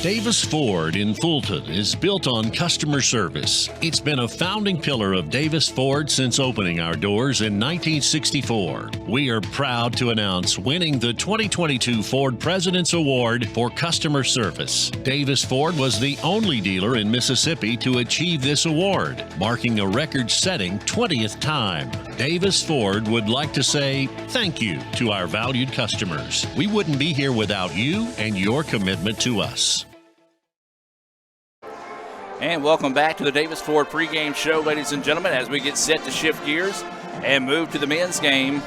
Davis Ford in Fulton is built on customer service. It's been a founding pillar of Davis Ford since opening our doors in 1964. We are proud to announce winning the 2022 Ford President's Award for Customer Service. Davis Ford was the only dealer in Mississippi to achieve this award, marking a record-setting 20th time. Davis Ford would like to say thank you to our valued customers. We wouldn't be here without you and your commitment to us. And welcome back to the Davis Ford pregame show, ladies and gentlemen, as we get set to shift gears and move to the men's game.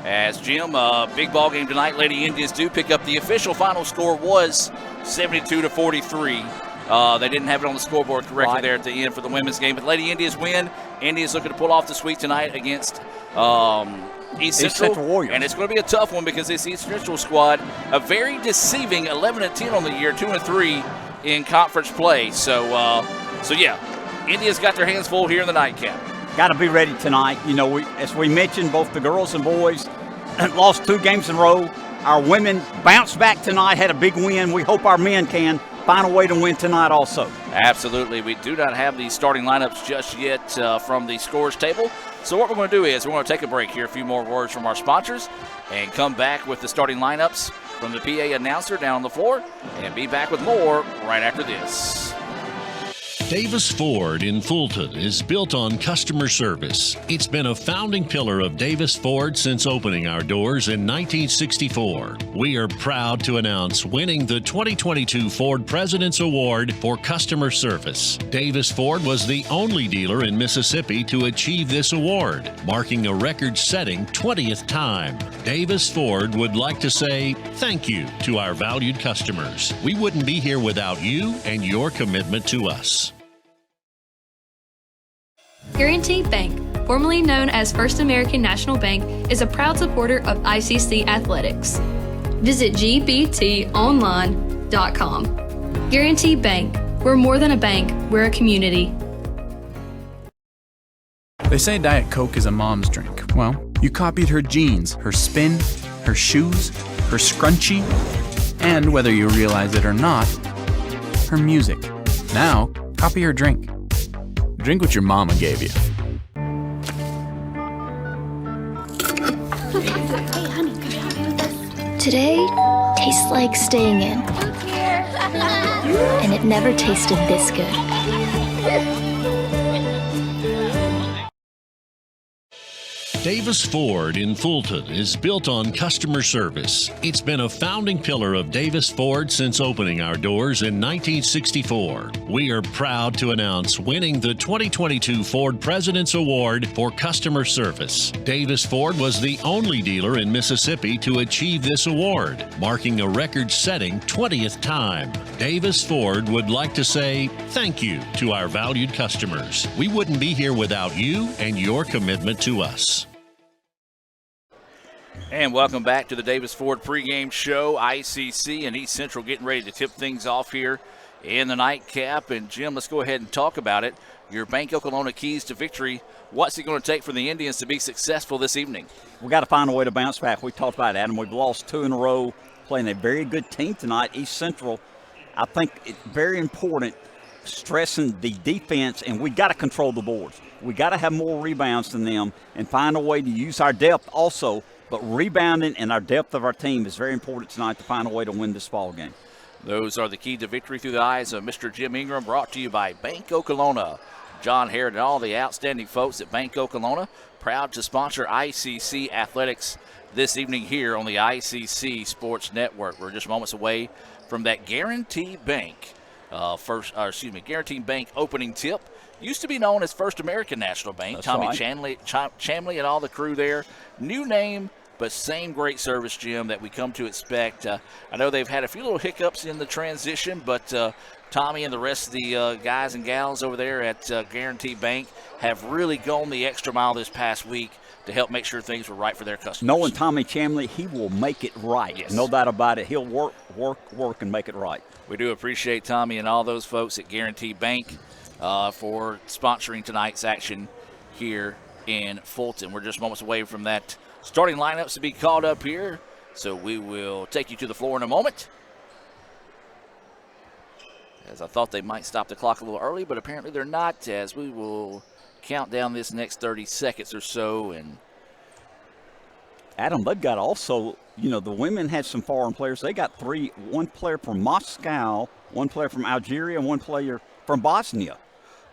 As Jim, big ball game tonight. Lady Indians do pick up. The official final score was 72-43. They didn't have it on the scoreboard correctly there at the end for the women's game. But Lady Indians win. Indians looking to pull off the sweep tonight against East Central Warriors. And it's going to be a tough one because this East Central squad, a very deceiving 11-10 on the year, 2-3 in conference play. So yeah, Indians got their hands full here in the nightcap. Got to be ready tonight. You know, as we mentioned, both the girls and boys lost 2 games in a row. Our women bounced back tonight, had a big win. We hope our men can find a way to win tonight also. Absolutely. We do not have the starting lineups just yet from the scores table. So what we're going to do is we're going to take a break here, a few more words from our sponsors, and come back with the starting lineups from the PA announcer down on the floor, and be back with more right after this. Davis Ford in Fulton is built on customer service. It's been a founding pillar of Davis Ford since opening our doors in 1964. We are proud to announce winning the 2022 Ford President's Award for Customer Service. Davis Ford was the only dealer in Mississippi to achieve this award, marking a record-setting 20th time. Davis Ford would like to say thank you to our valued customers. We wouldn't be here without you and your commitment to us. Guaranty Bank, formerly known as First American National Bank, is a proud supporter of ICC athletics. Visit gbtonline.com. Guaranty Bank, we're more than a bank, we're a community. They say Diet Coke is a mom's drink. Well, you copied her jeans, her spin, her shoes, her scrunchie, and whether you realize it or not, her music. Now, copy her drink. Drink what your mama gave you. Today tastes like staying in. And it never tasted this good. Davis Ford in Fulton is built on customer service. It's been a founding pillar of Davis Ford since opening our doors in 1964. We are proud to announce winning the 2022 Ford President's Award for Customer Service. Davis Ford was the only dealer in Mississippi to achieve this award, marking a record-setting 20th time. Davis Ford would like to say thank you to our valued customers. We wouldn't be here without you and your commitment to us. And welcome back to the Davis Ford pregame show. ICC and East Central getting ready to tip things off here in the nightcap. And Jim, let's go ahead and talk about it. Your Bank Oklahoma keys to victory. What's it going to take for the Indians to be successful this evening? We got to find a way to bounce back. We talked about it, Adam. We've lost 2 in a row, playing a very good team tonight, East Central. I think it's very important, stressing the defense, and we got to control the boards. We got to have more rebounds than them and find a way to use our depth also. But rebounding and our depth of our team is very important tonight to find a way to win this ball game. Those are the key to victory through the eyes of Mr. Jim Ingram, brought to you by Bank Oklahoma. John Harrod and all the outstanding folks at Bank Oklahoma, proud to sponsor ICC athletics this evening here on the ICC Sports Network. We're just moments away from that Guaranty Bank Guaranty Bank opening tip. Used to be known as First American National Bank. That's Tommy right. Chamley and all the crew there. New name, but same great service, Jim, that we come to expect. I know they've had a few little hiccups in the transition, but Tommy and the rest of the guys and gals over there at Guaranty Bank have really gone the extra mile this past week to help make sure things were right for their customers. Knowing Tommy Chamley, he will make it right. Yes. No doubt about it. He'll work, and make it right. We do appreciate Tommy and all those folks at Guaranty Bank for sponsoring tonight's action here in Fulton. We're just moments away from that starting lineups to be called up here So we will take you to the floor in a moment. As I thought they might stop the clock a little early, but apparently they're not, as we will count down this next 30 seconds or so. And Adam, they've got also, the women had some foreign players. They got one player from Moscow, one player from Algeria, and one player from Bosnia.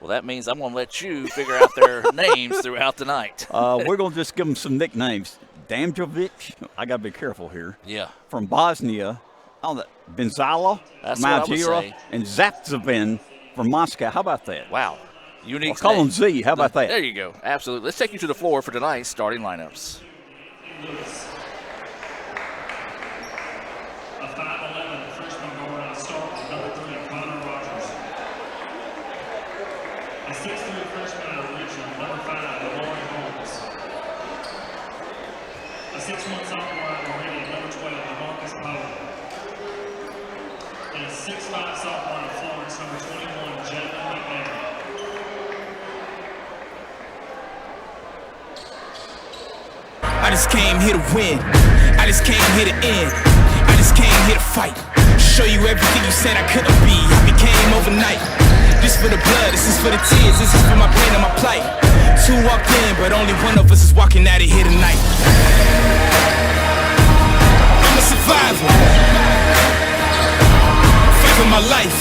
well, that means I'm going to let you figure out their names throughout the night. We're going to just give them some nicknames. Damjovic, I got to be careful here, Yeah. from Bosnia. Benzala That's from what I would Algeria, say. and Zapzavin from Moscow. How about that? Wow. Unique. Or call him Z. How about that? There you go. Absolutely. Let's take you to the floor for tonight's starting lineups. A 5'11" freshman guard on start with number 3, Connor Rogers. A 6'3" freshman out of Richmond, number 5, Lauren Holmes. A 6'1" sophomore out of Meridian, number 12, DeMarcus Powell. And a 6'5" sophomore out of Florence, number 21, Jalen McMahon. I just came here to win. I just came here to end. I just came here to fight. Show you everything you said I couldn't be. I became overnight. This for the blood, this is for the tears, this is for my pain and my plight. 2 walked in, but only one of us is walking out of here tonight. I'm a survivor. Fight for my life.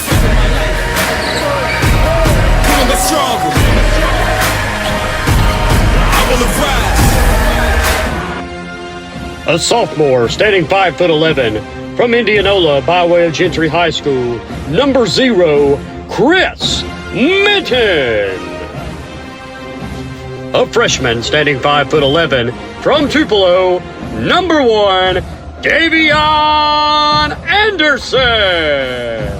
Come on, let's struggle. I will arise. A sophomore standing 5'11" from Indianola by way of Gentry High School, number 0, Chris Minton. A freshman standing 5'11" from Tupelo, number 1, Davion Anderson.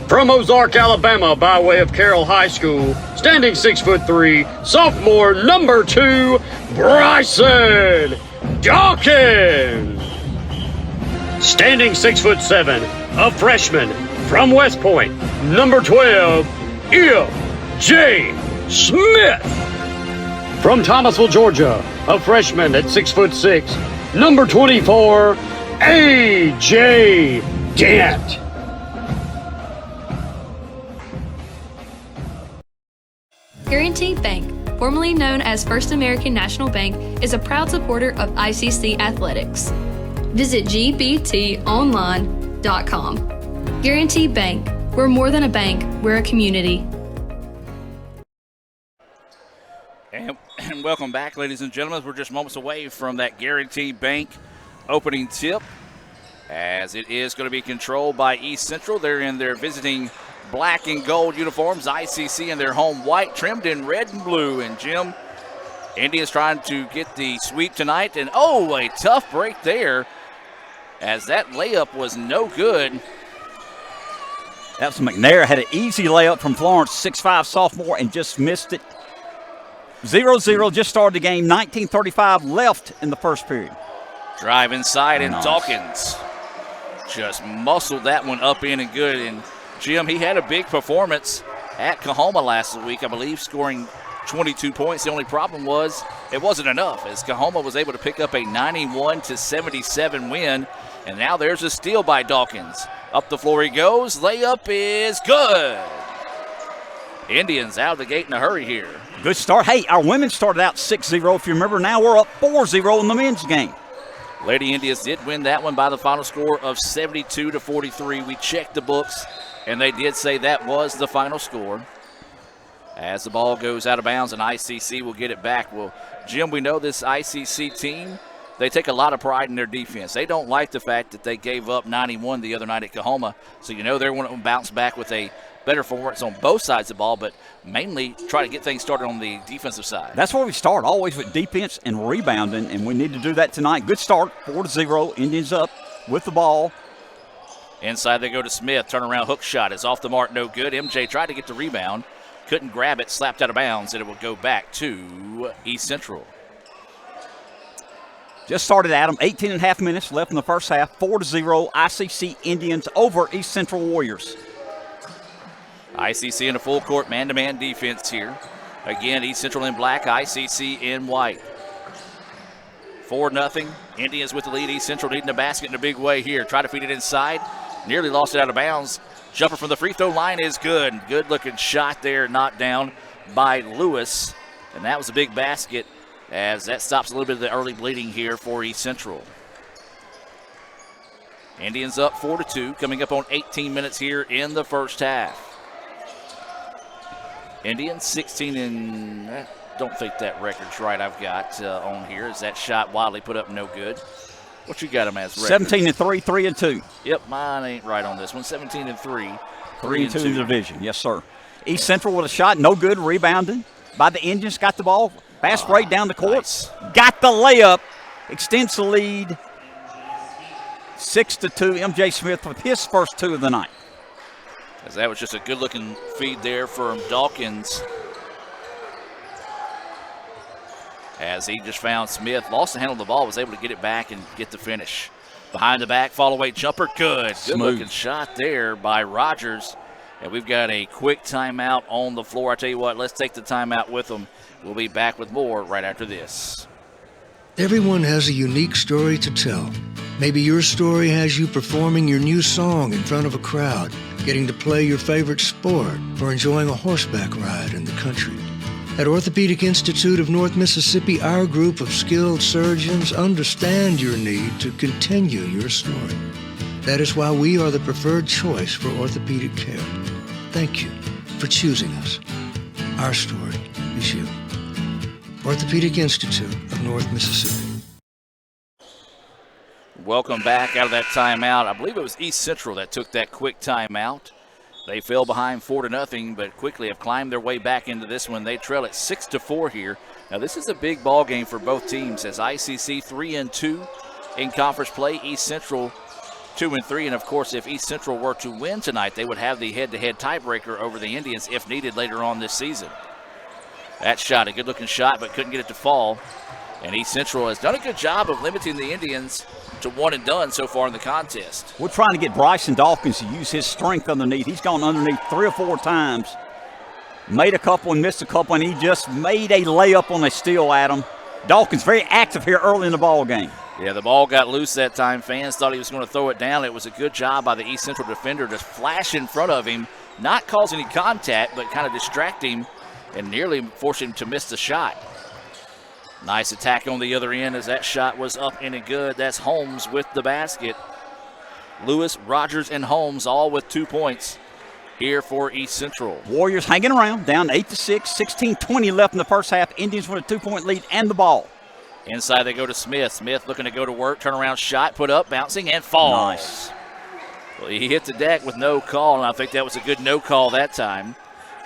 From Ozark, Alabama by way of Carroll High School, standing 6'3", sophomore, number 2, Bryson Dawkins. Standing 6'7", a freshman from West Point, number 12, E.J. Smith. From Thomasville, Georgia, a freshman at 6'6", number 24, A.J. Dent. Guaranteed Bank, formerly known as First American National Bank, is a proud supporter of ICC athletics. Visit gbtonline.com. Guaranteed Bank, we're more than a bank, we're a community. And welcome back, ladies and gentlemen. We're just moments away from that Guaranteed Bank opening tip, as it is going to be controlled by East Central. They're in their visiting black and gold uniforms, ICC in their home white, trimmed in red and blue. And Jim, Indians trying to get the sweep tonight. And oh, a tough break there, as that layup was no good. That was McNair. Had an easy layup from Florence, 6'5" sophomore, and just missed it. 0-0, just started the game. 19:35 left in the first period. Drive inside, and Nice. Dawkins just muscled that one up in and good. And Jim, he had a big performance at Kahoma last week, I believe, scoring 22 points. The only problem was it wasn't enough, as Kahoma was able to pick up a 91-77 win. And now there's a steal by Dawkins. Up the floor he goes. Layup is good. Indians out of the gate in a hurry here. Good start. Hey, our women started out 6-0. If you remember, now we're up 4-0 in the men's game. Lady Indians did win that one by the final score of 72-43. We checked the books, and they did say that was the final score. As the ball goes out of bounds, and ICC will get it back. Well, Jim, we know this ICC team, they take a lot of pride in their defense. They don't like the fact that they gave up 91 the other night at Kahoma. So you know they're going to bounce back with a better performance on both sides of the ball, but mainly try to get things started on the defensive side. That's where we start, always with defense and rebounding, and we need to do that tonight. Good start, 4-0. Indians up with the ball. Inside they go to Smith. Turnaround hook shot is off the mark, no good. MJ tried to get the rebound, couldn't grab it, slapped out of bounds, and it will go back to East Central. Just started, Adam. 18.5 minutes left in the first half. 4-0. ICC Indians over East Central Warriors. ICC in a full court man-to-man defense here. Again, East Central in black, ICC in white. 4-0. Indians with the lead. East Central needing a basket in a big way here. Try to feed it inside. Nearly lost it out of bounds. Jumper from the free throw line is good. Good looking shot there, knocked down by Lewis. And that was a big basket, as that stops a little bit of the early bleeding here for East Central. Indians up 4-2, coming up on 18 minutes here in the first half. Indians 16 and I don't think that record's right I've got on here. Is that shot wildly put up no good? What you got them as records? 17-3, 3-2. Yep, mine ain't right on this one. 17-3, 3-2 in the division, yes, sir. East Central with a shot, no good, rebounded by the Indians. Got the ball, fast break down the court. Nice. Got the layup, extends the lead, 6-2. MJ Smith with his first 2 of the night. As that was just a good-looking feed there from Dawkins. As he just found Smith, lost the handle of the ball, was able to get it back and get the finish. Behind the back, fall-away jumper, good. Good-looking shot there by Rogers. And we've got a quick timeout on the floor. I tell you what, let's take the timeout with them. We'll be back with more right after this. Everyone has a unique story to tell. Maybe your story has you performing your new song in front of a crowd, getting to play your favorite sport, or enjoying a horseback ride in the country. At Orthopedic Institute of North Mississippi, our group of skilled surgeons understand your need to continue your story. That is why we are the preferred choice for orthopedic care. Thank you for choosing us. Our story is you. Orthopedic Institute of North Mississippi. Welcome back out of that timeout. I believe it was East Central that took that quick timeout. They fell behind 4-0, but quickly have climbed their way back into this one. They trail at 6-4 here. Now this is a big ball game for both teams, as ICC 3-2 in conference play. East Central 2-3, and of course, if East Central were to win tonight, they would have the head-to-head tiebreaker over the Indians if needed later on this season. That shot, a good-looking shot, but couldn't get it to fall. And East Central has done a good job of limiting the Indians to one and done so far in the contest. We're trying to get Bryson Dawkins to use his strength underneath. He's gone underneath 3 or 4 times. Made a couple and missed a couple, and he just made a layup on a steal at him. Dawkins very active here early in the ball game. Yeah, the ball got loose that time. Fans thought he was going to throw it down. It was a good job by the East Central defender to flash in front of him, not cause any contact, but kind of distract him and nearly force him to miss the shot. Nice attack on the other end as that shot was up and good. That's Holmes with the basket. Lewis, Rogers, and Holmes all with 2 points here for East Central. Warriors hanging around, down 8-6, 16-20 left in the first half. Indians with a 2-point lead and the ball. Inside they go to Smith. Smith looking to go to work. Turnaround shot, put up, bouncing, and falls. Nice. Well, he hit the deck with no call, and I think that was a good no call that time.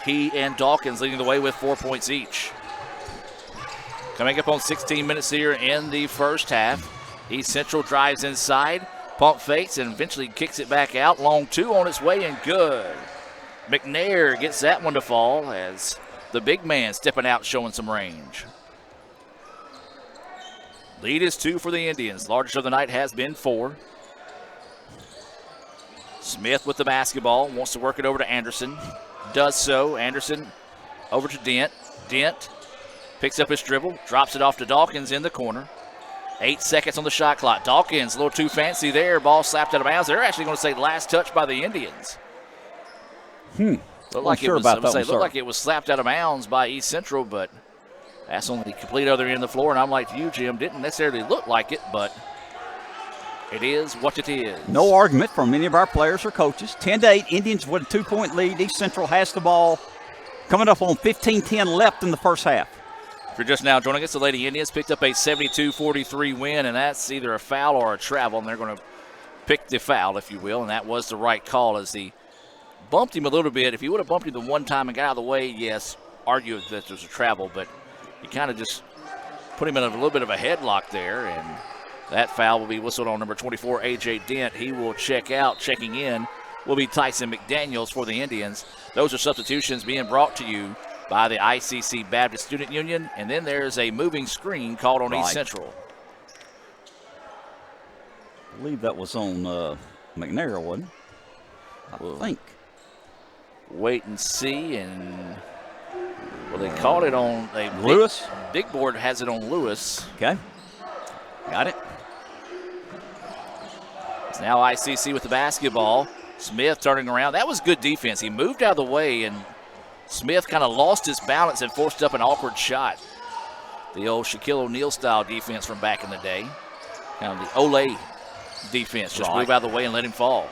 He and Dawkins leading the way with 4 points each. Coming up on 16 minutes here in the first half. East Central drives inside, pump fakes, and eventually kicks it back out. Long 2 on its way and good. McNair gets that one to fall as the big man stepping out showing some range. Lead is 2 for the Indians. Largest of the night has been 4. Smith with the basketball, wants to work it over to Anderson. Does so. Anderson over to Dent. Dent picks up his dribble, drops it off to Dawkins in the corner. 8 seconds on the shot clock. Dawkins a little too fancy there. Ball slapped out of bounds. They're actually going to say last touch by the Indians. Looked like it was slapped out of bounds by East Central, but that's on the complete other end of the floor. And I'm like you, Jim, didn't necessarily look like it, but it is what it is. No argument from any of our players or coaches. 10-8, Indians with a 2-point lead. East Central has the ball. Coming up on 15-10 left in the first half. If you're just now joining us, the Lady Indians picked up a 72-43 win, and that's either a foul or a travel, and they're going to pick the foul, if you will, and that was the right call as he bumped him a little bit. If he would have bumped him the one time and got out of the way, yes, argue that there was a travel, but he kind of just put him in a little bit of a headlock there, and that foul will be whistled on number 24, A.J. Dent. He will check out. Checking in will be Tyson McDaniels for the Indians. Those are substitutions being brought to you by the ICC Baptist Student Union, and then there's a moving screen called on East Central. I believe that was on McNair, wasn't it? I think. Wait and see, and well, they called it on Lewis. Big board has it on Lewis. Okay. Got it. It's now ICC with the basketball. Smith turning around. That was good defense. He moved out of the way, and Smith kind of lost his balance and forced up an awkward shot. The old Shaquille O'Neal style defense from back in the day. Kind of the Olay defense. Just move out of the way and let him fall.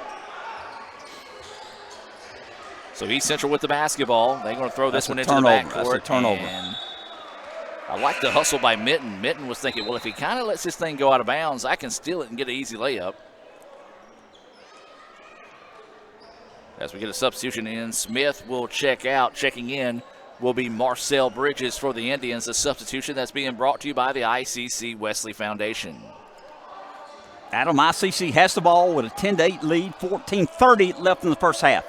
So East Central with the basketball. They're going to throw this one into the backcourt. That's a turnover. And I like the hustle by Mitten. Mitten was thinking, well, if he kind of lets this thing go out of bounds, I can steal it and get an easy layup. As we get a substitution in, Smith will check out. Checking in will be Marcel Bridges for the Indians, a substitution that's being brought to you by the ICC Wesley Foundation. Adam, ICC has the ball with a 10-8 lead, 14:30 left in the first half.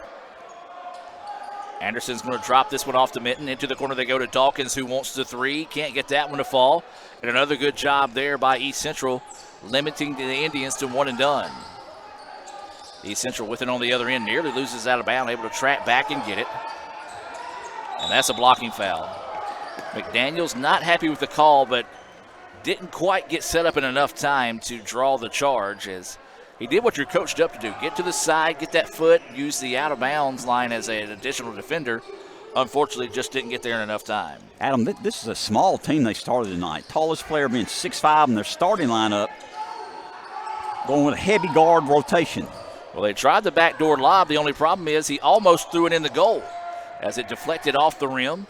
Anderson's going to drop this one off to Mitten. Into the corner they go to Dawkins, who wants the three. Can't get that one to fall. And another good job there by East Central, limiting the Indians to one and done. East Central with it on the other end, nearly loses out of bounds, able to track back and get it. And that's a blocking foul. McDaniel's not happy with the call, but didn't quite get set up in enough time to draw the charge, as he did what you're coached up to do. Get to the side, get that foot, use the out-of-bounds line as an additional defender. Unfortunately, just didn't get there in enough time. Adam, this is a small team they started tonight. Tallest player being 6'5" in their starting lineup, going with a heavy guard rotation. Well, they tried the backdoor lob. The only problem is he almost threw it in the goal as it deflected off the rim.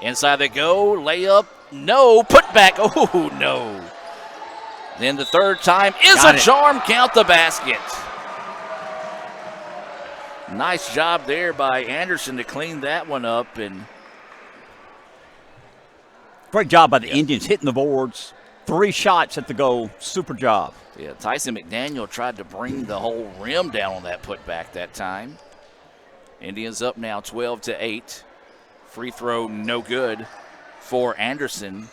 Inside they go, layup, no, put back, oh, no. Then the third time is a charm, count the basket. Nice job there by Anderson to clean that one up. And great job by the Indians hitting the boards. 3 shots at the goal, super job. Yeah, Tyson McDaniel tried to bring the whole rim down on that putback that time. Indians up now 12-8. Free throw no good for Anderson.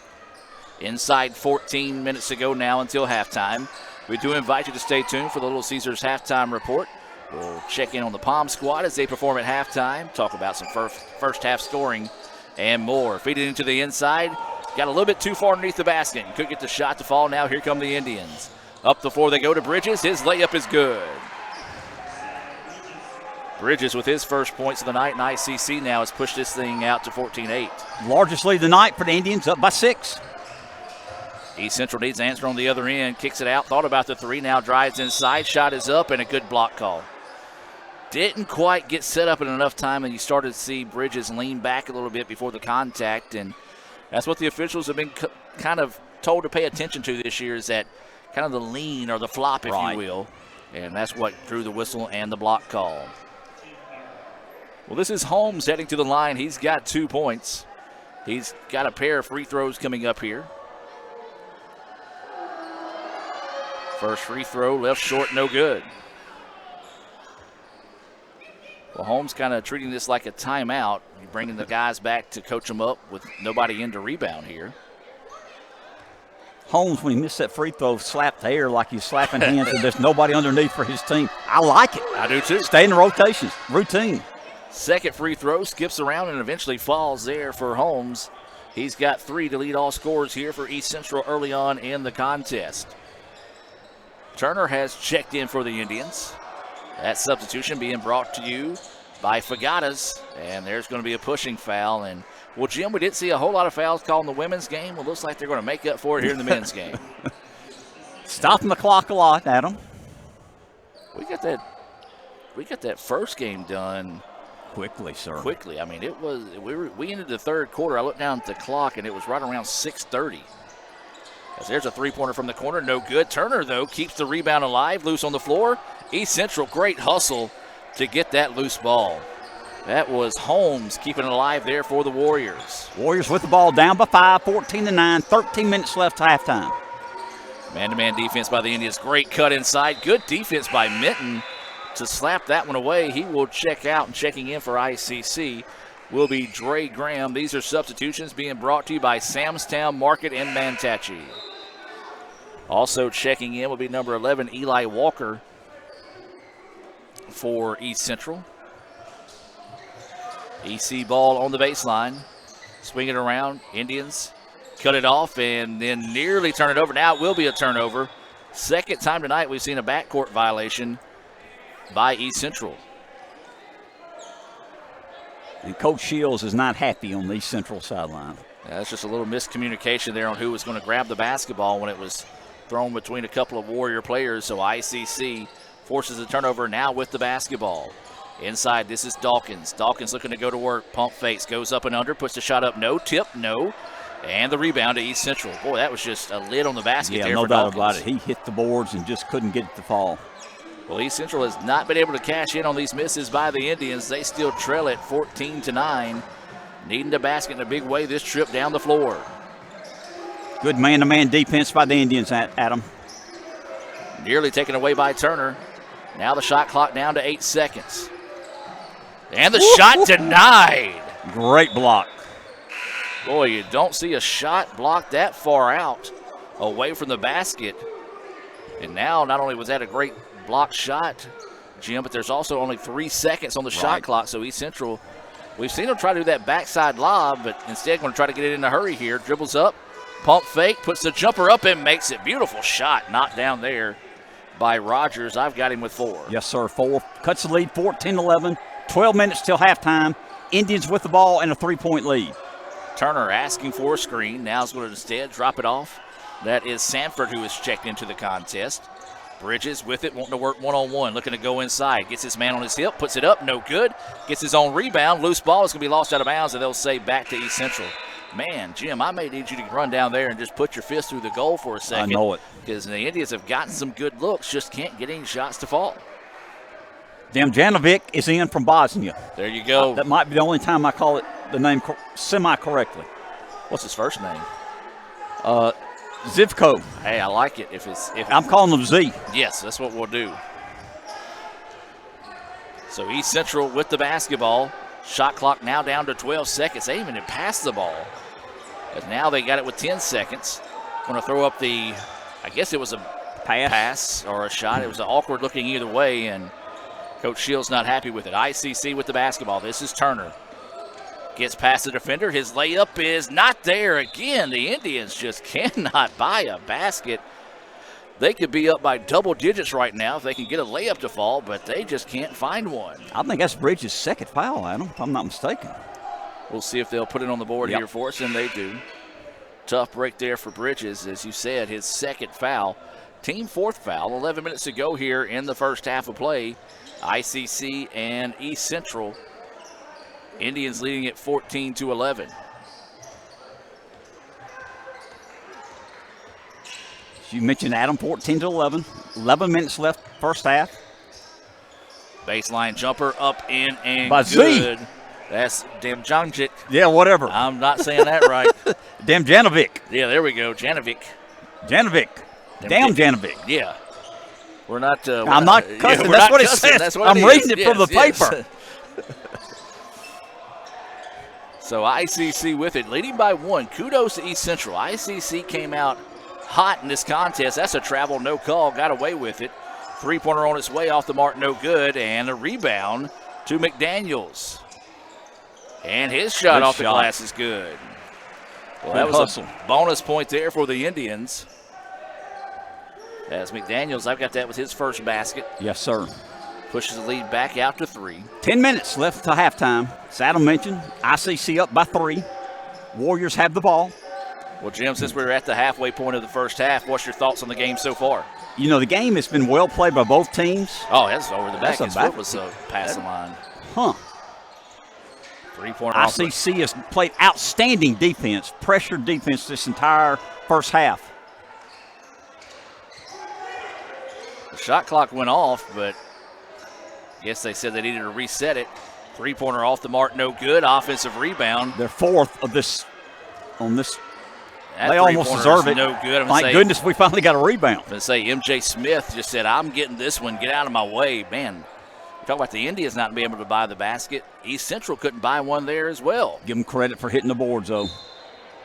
Inside 14 minutes to go now until halftime. We do invite you to stay tuned for the Little Caesars halftime report. We'll check in on the Palm squad as they perform at halftime, talk about some first half scoring and more. Feed it into the inside. Got a little bit too far underneath the basket. Could get the shot to fall now. Here come the Indians. Up the floor they go to Bridges. His layup is good. Bridges with his first points of the night, and ICC now has pushed this thing out to 14-8. Largest lead of the night for the Indians, up by 6. East Central needs an answer on the other end. Kicks it out, thought about the three, now drives inside. Shot is up, and a good block call. Didn't quite get set up in enough time, and you started to see Bridges lean back a little bit before the contact, and that's what the officials have been kind of told to pay attention to this year, is that kind of the lean or the flop, if you will, and that's what drew the whistle and the block call. Well, this is Holmes heading to the line. He's got 2 points. He's got a pair of free throws coming up here. First free throw, left short, no good. Well, Holmes kind of treating this like a timeout. He's bringing the guys back to coach them up with nobody in to rebound here. Holmes, when he missed that free throw, slapped the air like he's slapping hands, and there's nobody underneath for his team. I like it. I do too. Stay in the rotations, routine. Second free throw, skips around and eventually falls there for Holmes. He's got 3 to lead all scorers here for East Central early on in the contest. Turner has checked in for the Indians. That substitution being brought to you by Fagatas, and there's going to be a pushing foul. And well, Jim, we didn't see a whole lot of fouls called in the women's game. Well, looks like they're going to make up for it here in the men's game. Stopping the clock a lot, Adam. We got that first game done quickly, sir. Quickly. I mean, it was we ended the third quarter. I looked down at the clock, and it was right around 6:30. As there's a three-pointer from the corner, no good. Turner, though, keeps the rebound alive, loose on the floor. East Central, great hustle to get that loose ball. That was Holmes keeping it alive there for the Warriors. Warriors with the ball down by 5, 14-9, 13 minutes left to halftime. Man-to-man defense by the Indians. Great cut inside. Good defense by Mitten to slap that one away. He will check out, and checking in for ICC will be Dre Graham. These are substitutions being brought to you by Samstown Market in Manatee. Also checking in will be number 11, Eli Walker for East Central. EC ball on the baseline. Swing it around. Indians cut it off and then nearly turn it over. Now it will be a turnover. Second time tonight we've seen a backcourt violation by East Central. And Coach Shields is not happy on the East Central sideline. Yeah, that's just a little miscommunication there on who was going to grab the basketball when it was thrown between a couple of Warrior players. So ICC forces a turnover now with the basketball. Inside, this is Dawkins. Dawkins looking to go to work. Pump fakes, goes up and under, puts the shot up. No tip, no. And the rebound to East Central. Boy, that was just a lid on the basket there for Dawkins. No doubt about it. He hit the boards and just couldn't get it to fall. Well, East Central has not been able to cash in on these misses by the Indians. They still trail it 14-9. Needing the basket in a big way this trip down the floor. Good man-to-man defense by the Indians, Adam. Nearly taken away by Turner. Now the shot clock down to 8 seconds. And the shot denied. Great block. Boy, you don't see a shot blocked that far out away from the basket. And now not only was that a great blocked shot, Jim, but there's also only 3 seconds on the shot clock. So East Central, we've seen them try to do that backside lob, but instead going to try to get it in a hurry here. Dribbles up, pump fake, puts the jumper up and makes it. Beautiful shot, knocked down there by Rogers. I've got him with 4. Yes, sir. 4. Cuts the lead, 14-11. 12 minutes till halftime. Indians with the ball and a 3-point lead. Turner asking for a screen. Now is going to instead drop it off. That is Sanford who is checked into the contest. Bridges with it, wanting to work one-on-one, looking to go inside. Gets his man on his hip, puts it up, no good. Gets his own rebound. Loose ball is going to be lost out of bounds, and they'll say back to East Central. Man, Jim, I may need you to run down there and just put your fist through the goal for a second. I know it. Because the Indians have gotten some good looks, just can't get any shots to fall. Demjanovic is in from Bosnia. There you go. That might be the only time I call it the name semi-correctly. What's his first name? Zivko. Hey, I like it. I'm calling him Z. Yes, that's what we'll do. So East Central with the basketball. Shot clock now down to 12 seconds. They even passed the ball. But now they got it with 10 seconds. Going to throw up the, I guess it was a pass or a shot. It was awkward looking either way, and Coach Shields not happy with it. ICC with the basketball. This is Turner. Gets past the defender. His layup is not there again. The Indians just cannot buy a basket. They could be up by double digits right now if they can get a layup to fall, but they just can't find one. I think that's Bridges' second foul, Adam, if I'm not mistaken. We'll see if they'll put it on the board here for us, and they do. Tough break there for Bridges, as you said, his second foul. Team fourth foul. 11 minutes to go here in the first half of play. ICC and East Central. Indians leading at 14-11. You mentioned Adam, 14-11. 11 minutes left, first half. Baseline jumper up in and By good. Z. That's Demjanovic. Yeah, whatever. I'm not saying that right. Demjanovic. Yeah, there we go. Janovic. Janovic. Damn Janovic. Yeah. We're not. I'm not cussing. That's what it says. That's what I'm reading it from the yes. paper. So ICC with it, leading by 1. Kudos to East Central. ICC came out hot in this contest. That's a travel, no call. Got away with it. Three-pointer on its way off the mark, no good. And a rebound to McDaniels. And his shot off the glass is good. Well, that was a bonus point there for the Indians. As McDaniels, I've got that with his first basket. Yes, sir. Pushes the lead back out to 3. 10 minutes left to halftime. As Adam mentioned, ICC up by 3. Warriors have the ball. Well, Jim, since we're at the halfway point of the first half, what's your thoughts on the game so far? You know, the game has been well played by both teams. Oh, that's over the back. That's His foot was passing line. Huh. Three-pointer. ICC has played outstanding defense, pressured defense this entire first half. The shot clock went off, but I guess they said they needed to reset it. Three-pointer off the mark, no good. Offensive rebound. They're fourth of this on this. That they almost deserve it. No good. Thank goodness we finally got a rebound. I'm going to say MJ Smith just said, I'm getting this one. Get out of my way. Man, talk about the Indians not being able to buy the basket. East Central couldn't buy one there as well. Give them credit for hitting the boards, though.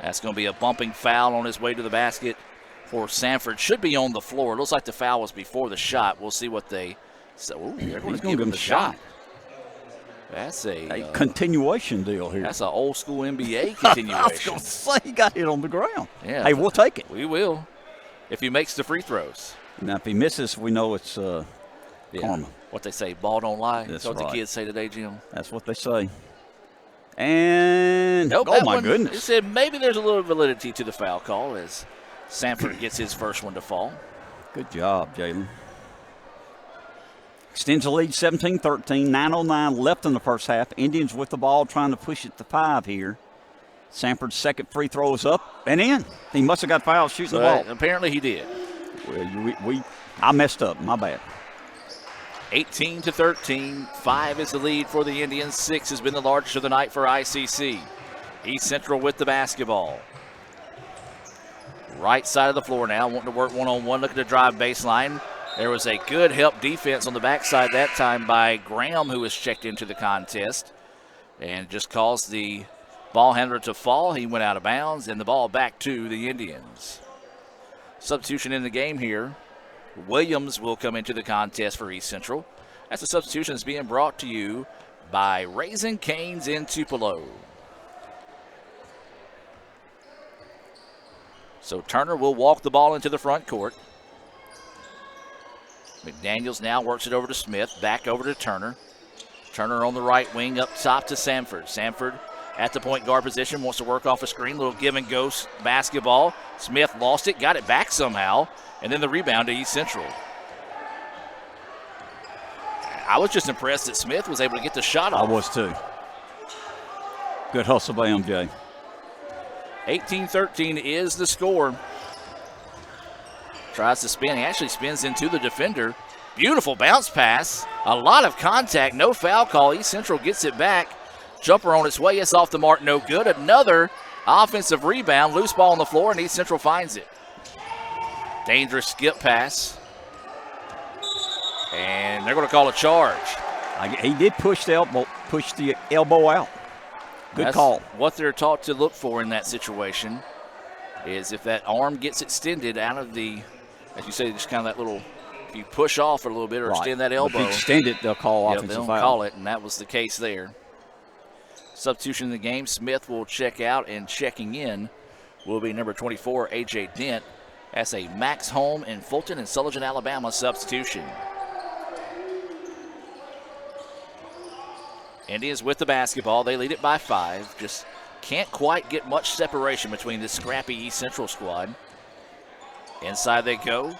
That's going to be a bumping foul on his way to the basket for Sanford. Should be on the floor. It looks like the foul was before the shot. We'll see what they say. Ooh, they're going to give him the shot. That's a continuation deal here. That's an old school NBA continuation. I was going to say he got hit on the ground. Yeah. Hey, we'll take it. We will, if he makes the free throws. Now, if he misses, we know it's karma. What they say, ball don't lie. That's what right. the kids say today, Jim. That's what they say. And, nope, oh, my one, goodness. It said maybe there's a little validity to the foul call as Samford gets his first one to fall. Good job, Jalen. Extends the lead 17-13, 9:09 left in the first half. Indians with the ball trying to push it to 5 here. Samford's second free throw is up and in. He must have got fouled shooting the ball. Apparently he did. Well, I messed up. My bad. 18-13. 5 is the lead for the Indians. 6 has been the largest of the night for ICC. East Central with the basketball. Right side of the floor now, wanting to work one-on-one, looking to drive baseline. There was a good help defense on the backside that time by Graham, who was checked into the contest, and just caused the ball handler to fall. He went out of bounds, and the ball back to the Indians. Substitution in the game here. Williams will come into the contest for East Central. That's a substitution that's being brought to you by Raising Cane's in Tupelo. So Turner will walk the ball into the front court. McDaniels now works it over to Smith, back over to Turner. Turner on the right wing, up top to Samford. Samford at the point guard position, wants to work off a screen, little give and go basketball. Smith lost it, got it back somehow, and then the rebound to East Central. I was just impressed that Smith was able to get the shot off. I was too. Good hustle by MJ. 18-13 is the score. Tries to spin. He actually spins into the defender. Beautiful bounce pass. A lot of contact. No foul call. East Central gets it back. Jumper on its way. It's off the mark. No good. Another offensive rebound. Loose ball on the floor, and East Central finds it. Dangerous skip pass. And they're going to call a charge. He did push the elbow out. Good call. What they're taught to look for in that situation is if that arm gets extended out of the, as you say, just kind of that little, if you push off a little bit or extend that elbow. If you extend it, they'll call offensive they'll foul. call it, and that was the case there. Substitution in the game, Smith will check out, and checking in will be number 24, A.J. Dent. That's a Max Home in Fulton and Sullivan, Alabama substitution. Indians with the basketball. They lead it by 5. Just can't quite get much separation between this scrappy East Central squad. Inside they go.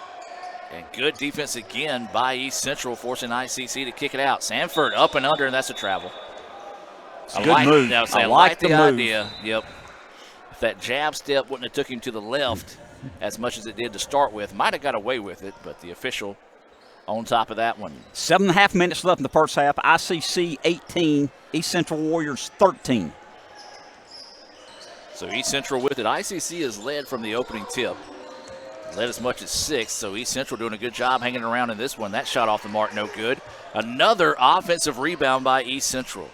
And good defense again by East Central, forcing ICC to kick it out. Samford up and under, and that's a travel. Good move. I like the idea. Yep. If that jab step wouldn't have took him to the left as much as it did to start with, might have got away with it, but the official on top of that one. 7.5 minutes left in the first half. ICC 18, East Central Warriors 13. So East Central with it. ICC is led from the opening tip. Led as much as 6, so East Central doing a good job hanging around in this one. That shot off the mark, no good. Another offensive rebound by East Central.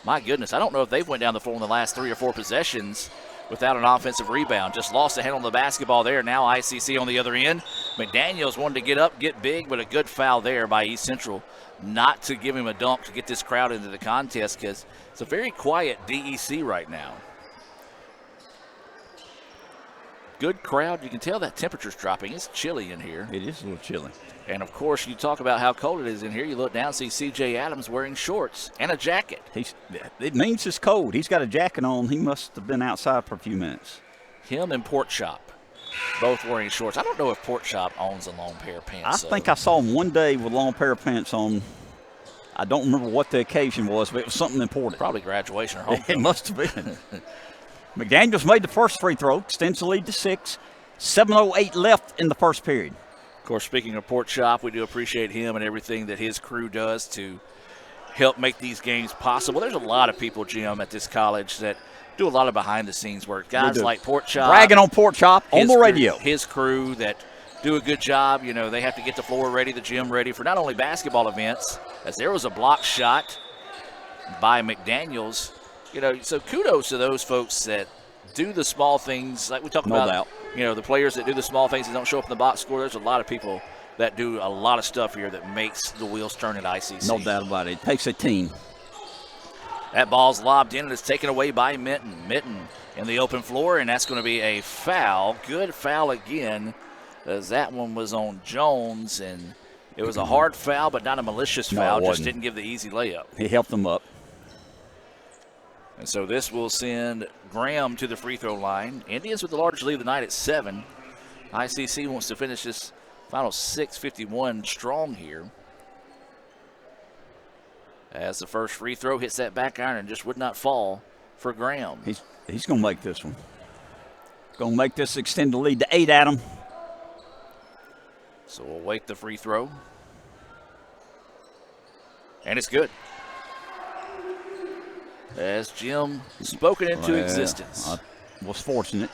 My goodness, I don't know if they've went down the floor in the last 3 or 4 possessions without an offensive rebound. Just lost a hand on the basketball there. Now ICC on the other end. McDaniels wanted to get up, get big, but a good foul there by East Central not to give him a dunk to get this crowd into the contest because it's a very quiet DEC right now. Good crowd. You can tell that temperature's dropping. It's chilly in here. It is a little chilly. And, of course, you talk about how cold it is in here. You look down, see C.J. Adams wearing shorts and a jacket. It means it's cold. He's got a jacket on. He must have been outside for a few minutes. Him and Port Shop both wearing shorts. I don't know if Port Shop owns a long pair of pants. I think I saw him one day with a long pair of pants on. I don't remember what the occasion was, but it was something important. Probably graduation or homecoming. It must have been. McDaniels made the first free throw, extends the lead to 6. 7:08 left in the first period. Of course, speaking of Port Shop, we do appreciate him and everything that his crew does to help make these games possible. There's a lot of people, Jim, at this college that do a lot of behind-the-scenes work. Guys like Port Shop. Bragging on Port Shop on the radio. His crew that do a good job. You know, they have to get the floor ready, the gym ready for not only basketball events, as there was a block shot by McDaniels. You know, so kudos to those folks that do the small things like we talk about. No doubt. You know, the players that do the small things that don't show up in the box score. There's a lot of people that do a lot of stuff here that makes the wheels turn at ICC. No doubt about it. It takes a team. That ball's lobbed in and it's taken away by Minton. Minton in the open floor, and that's going to be a foul. Good foul again, as that one was on Jones, and it was a hard foul, but not a malicious foul. Just didn't give the easy layup. He helped them up. And so this will send Graham to the free throw line. Indians with the largest lead of the night at 7. ICC wants to finish this final 6:51 strong here. As the first free throw hits that back iron and just would not fall for Graham. He's going to make this one. Going to make this extend the lead to 8, Adam. So we'll wait the free throw. And it's good. As Jim spoken into existence. I was fortunate.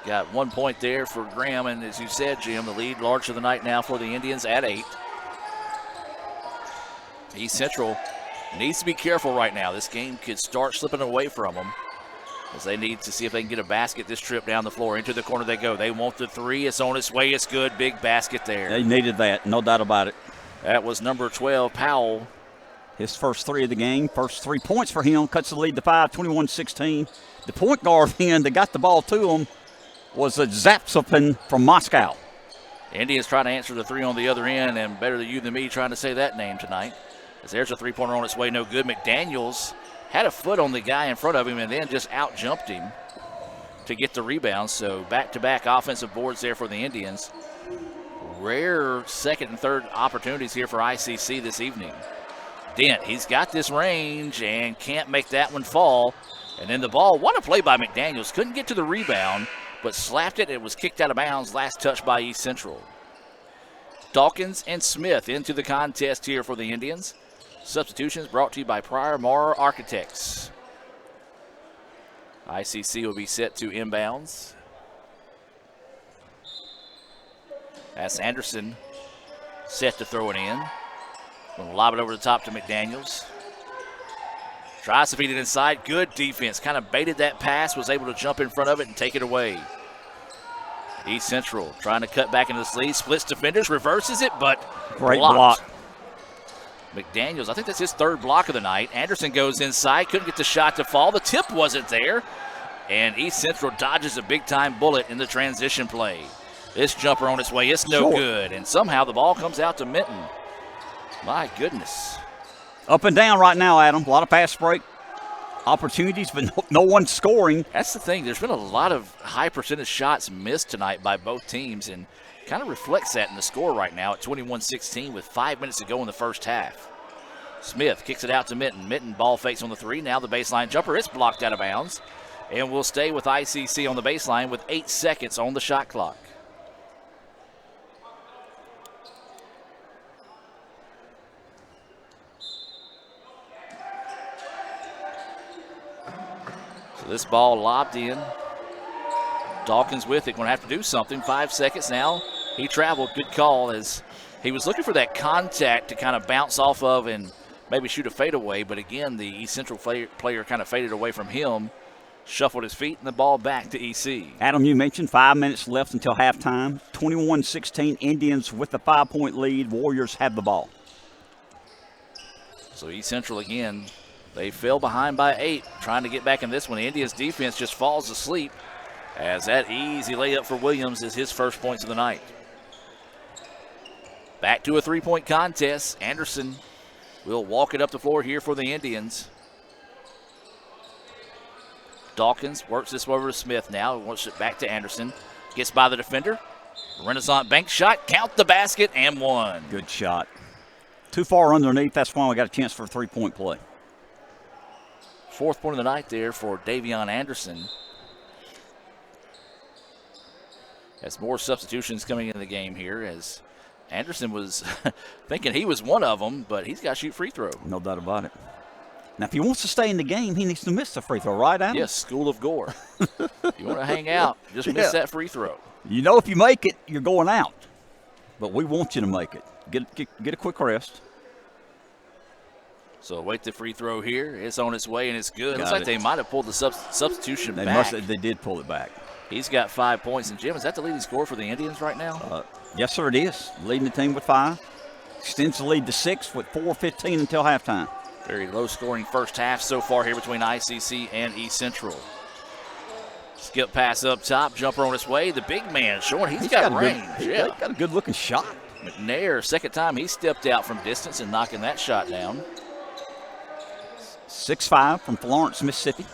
Got 1 point there for Graham, and as you said, Jim, the lead large of the night now for the Indians at 8. East Central needs to be careful right now. This game could start slipping away from them, as they need to see if they can get a basket this trip down the floor. Into the corner they go. They want the three. It's on its way. It's good. Big basket there. They needed that, no doubt about it. That was number 12, Powell. His first 3 of the game, first 3 points for him, cuts the lead to 5, 21-16. The point guard then that got the ball to him was a Zapsopin from Moscow. Indians trying to answer the three on the other end, and better than you than me trying to say that name tonight. As there's a three-pointer on its way, no good. McDaniels had a foot on the guy in front of him and then just out-jumped him to get the rebound. So back-to-back offensive boards there for the Indians. Rare second and third opportunities here for ICC this evening. Dent, he's got this range and can't make that one fall. And then the ball, what a play by McDaniels. Couldn't get to the rebound, but slapped it. It was kicked out of bounds. Last touch by East Central. Dawkins and Smith into the contest here for the Indians. Substitutions brought to you by Prior Maurer Architects. ICC will be set to inbounds. That's Anderson set to throw it in. Going to lob it over the top to McDaniels. Tries to feed it inside. Good defense. Kind of baited that pass. Was able to jump in front of it and take it away. East Central trying to cut back into the lead. Splits defenders. Reverses it, but great blocked. block. McDaniels, I think that's his third block of the night. Anderson goes inside. Couldn't get the shot to fall. The tip wasn't there. And East Central dodges a big-time bullet in the transition play. This jumper on its way. It's no good. And somehow the ball comes out to Minton. My goodness. Up and down right now, Adam. A lot of pass break opportunities, but no one scoring. That's the thing. There's been a lot of high percentage shots missed tonight by both teams, and kind of reflects that in the score right now at 21-16 with 5 minutes to go in the first half. Smith kicks it out to Minton. Minton ball fakes on the three. Now the baseline jumper. It's blocked out of bounds. And we'll stay with ICC on the baseline with 8 seconds on the shot clock. So this ball lobbed in. Dawkins with it. Going to have to do something. 5 seconds now. He traveled. Good call as he was looking for that contact to kind of bounce off of and maybe shoot a fadeaway. But again, the East Central player kind of faded away from him, shuffled his feet, and the ball back to EC. Adam, you mentioned 5 minutes left until halftime. 21-16, Indians with the 5-point lead. Warriors have the ball. So East Central again, they fell behind by 8, trying to get back in this one. The Indians defense just falls asleep as that easy layup for Williams is his first points of the night. Back to a 3-point contest. Anderson will walk it up the floor here for the Indians. Dawkins works this over to Smith now. Wants it back to Anderson. Gets by the defender. Renaissance bank shot. Count the basket and one. Good shot. Too far underneath. That's why we got a chance for a 3-point play. 4th point of the night there for Davion Anderson. As more substitutions coming into the game here, as Anderson was thinking he was one of them, but he's got to shoot free throw. No doubt about it. Now, if he wants to stay in the game, he needs to miss the free throw, right, Adam? Yes, School of Gore. If you want to hang out, just miss that free throw. You know if you make it, you're going out. But we want you to make it. Get a quick rest. So wait the free throw here. It's on its way, and it's good. Looks like they might have pulled the substitution back. They did pull it back. He's got 5 points. And, Jim, is that the leading scorer for the Indians right now? Yes, sir, it is. Leading the team with 5. Extends the lead to 6 with 4:15 until halftime. Very low-scoring first half so far here between ICC and East Central. Skip pass up top, jumper on its way. The big man showing he's got range. He's got a good-looking shot. McNair, second time he stepped out from distance and knocking that shot down. 6'5" from Florence, Mississippi.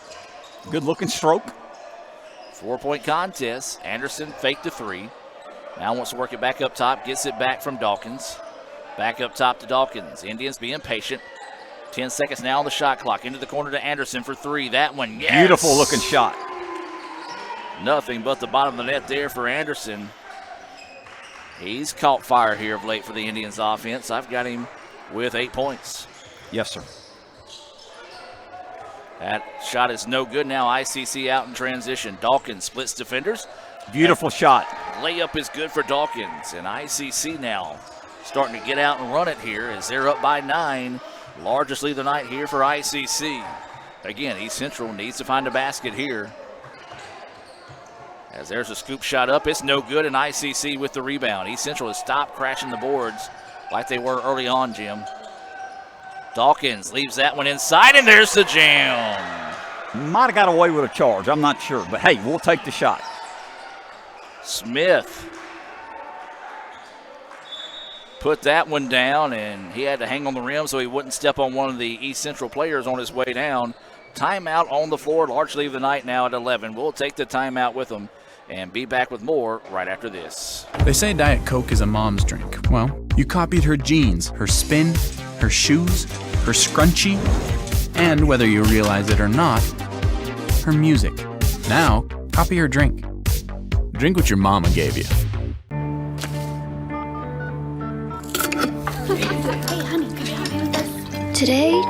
Good-looking stroke. 4-point contest. Anderson faked the three. Now wants to work it back up top. Gets it back from Dawkins. Back up top to Dawkins. Indians being patient. 10 seconds now on the shot clock. Into the corner to Anderson for three. That one, yes! Beautiful-looking shot. Nothing but the bottom of the net there for Anderson. He's caught fire here of late for the Indians offense. I've got him with 8 points. Yes, sir. That shot is no good now. ICC out in transition. Dawkins splits defenders. Beautiful shot. Layup is good for Dawkins. And ICC now starting to get out and run it here as they're up by 9. Largest lead of the night here for ICC. Again, East Central needs to find a basket here. As there's a scoop shot up, it's no good, and ICC with the rebound. East Central has stopped crashing the boards like they were early on, Jim. Dawkins leaves that one inside, and there's the jam. Might have got away with a charge. I'm not sure, but hey, we'll take the shot. Smith put that one down, and he had to hang on the rim so he wouldn't step on one of the East Central players on his way down. Timeout on the floor, largely of the night now at 11. We'll take the timeout with them and be back with more right after this. They say Diet Coke is a mom's drink. Well, you copied her jeans, her spin, her shoes, her scrunchie, and whether you realize it or not, her music. Now, copy her drink. Drink what your mama gave you. Hey, honey, could you help me with this? Today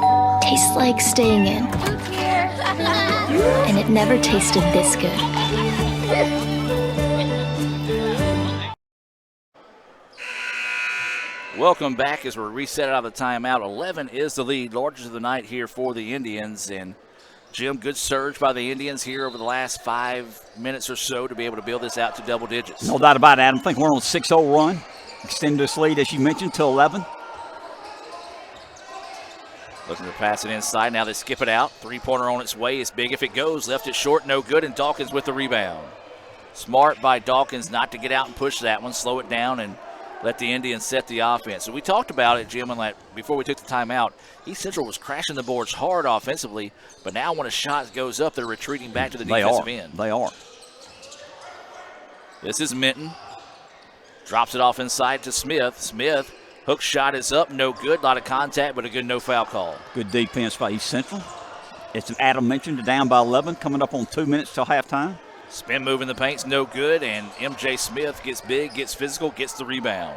tastes like staying in. And it never tasted this good. Welcome back as we're reset out of the timeout. 11 is the lead, largest of the night here for the Indians. And Jim, good surge by the Indians here over the last 5 minutes or so to be able to build this out to double digits. No doubt about it, Adam. I think we're on a 6-0 run. Extend this lead, as you mentioned, to 11. Looking to pass it inside. Now they skip it out. Three-pointer on its way. It's big if it goes. Left it short, no good, and Dawkins with the rebound. Smart by Dawkins not to get out and push that one. Slow it down and let the Indians set the offense. So we talked about it, Jim, and before we took the timeout. East Central was crashing the boards hard offensively, but now when a shot goes up, they're retreating back to the defensive end. They are. This is Minton. Drops it off inside to Smith. Smith, hook shot is up, no good. A lot of contact, but a good no foul call. Good defense by East Central. It's Adam mentioned, down by 11, coming up on 2 minutes till halftime. Spin move in the paint's no good, and MJ Smith gets big, gets physical, gets the rebound.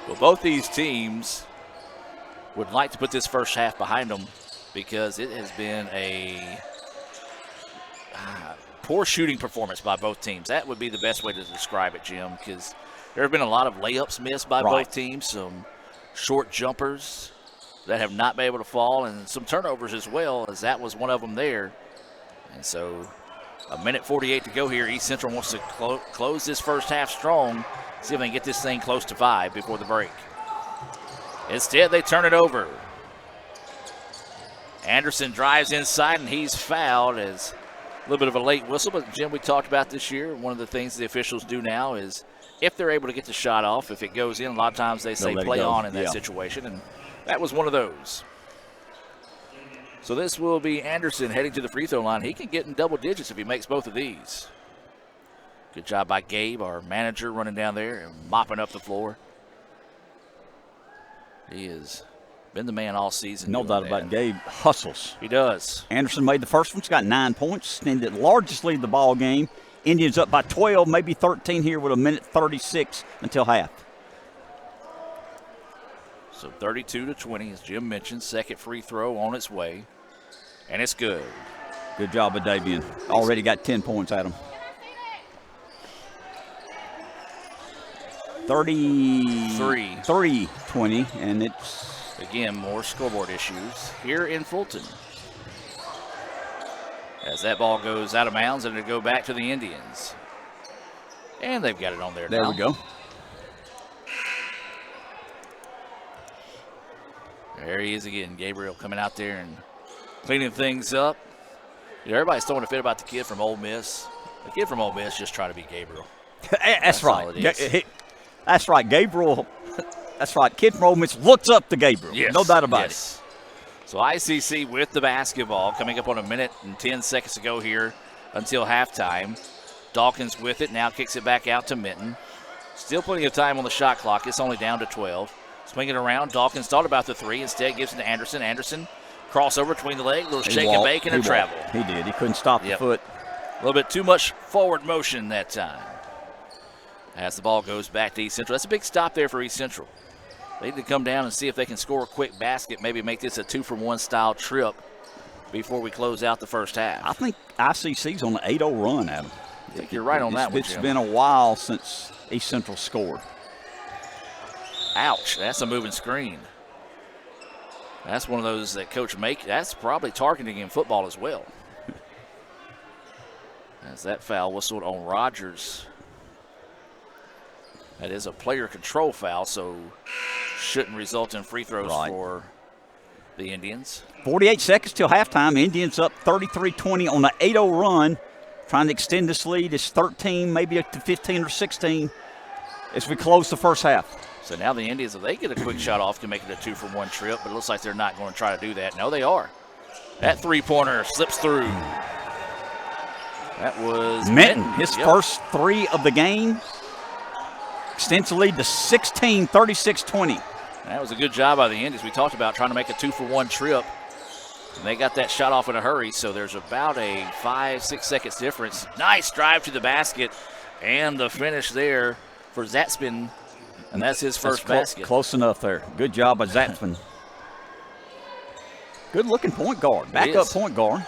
Well, both these teams would like to put this first half behind them because it has been a poor shooting performance by both teams. That would be the best way to describe it, Jim, because there have been a lot of layups missed by both teams, some short jumpers that have not been able to fall, and some turnovers as well, as that was one of them there. And so 1:48 to go here. East Central wants to close this first half strong, see if they can get this thing close to 5 before the break. Instead, they turn it over. Anderson drives inside, and he's fouled as a little bit of a late whistle. But, Jim, we talked about this year, one of the things the officials do now is if they're able to get the shot off, if it goes in, a lot of times they say play on in that situation, and that was one of those. So this will be Anderson heading to the free throw line. He can get in double digits if he makes both of these. Good job by Gabe, our manager, running down there and mopping up the floor. He has been the man all season. No doubt about it. Gabe hustles. He does. Anderson made the first one. He's got 9 points. Extended largest lead of the ball game. Indians up by 12, maybe 13 here with 1:36 until half. So 32-20, as Jim mentioned. Second free throw on its way. And it's good. Good job of Davian. Already got 10 points at him. 33-20, and it's... Again, more scoreboard issues here in Fulton. As that ball goes out of bounds, and it'll go back to the Indians. And they've got it on there now. There we go. There he is again. Gabriel coming out there and cleaning things up. You know, everybody's throwing a fit about the kid from Ole Miss. The kid from Ole Miss just trying to be Gabriel. That's right. That's right. Gabriel. That's right. Kid from Ole Miss looks up to Gabriel. Yes. No doubt about it. So ICC with the basketball coming up on a minute and 10 seconds to go here until halftime. Dawkins with it. Now kicks it back out to Minton. Still plenty of time on the shot clock. It's only down to 12. Swinging around. Dawkins thought about the three. Instead gives it to Anderson. Anderson crossover between the legs. A little shake and bake and a travel. He did. He couldn't stop the foot. A little bit too much forward motion that time. As the ball goes back to East Central. That's a big stop there for East Central. They need to come down and see if they can score a quick basket, maybe make this a 2-for-1 style trip before we close out the first half. I think ICC's on an 8-0 run, Adam. I think you're right on that one, It's been a while since East Central scored. Ouch, that's a moving screen. That's one of those that Coach Make, that's probably targeting in football as well. As that foul whistled on Rogers. That is a player control foul, so shouldn't result in free throws for the Indians. 48 seconds till halftime. Indians up 33-20 on the 8-0 run. Trying to extend this lead. It's 13, maybe up to 15 or 16 as we close the first half. So now the Indians, if they get a quick shot off, can make it a 2-for-1 trip, but it looks like they're not going to try to do that. No, they are. That three-pointer slips through. That was Minton. His first three of the game. Extends the lead to 16, 36-20. That was a good job by the Indians. We talked about trying to make a 2-for-1 trip. And they got that shot off in a hurry, so there's about a 5-6 seconds difference. Nice drive to the basket, and the finish there for Zatzman, and that's his first basket. Close enough there. Good job by Zatzman. Good-looking point guard, backup point guard.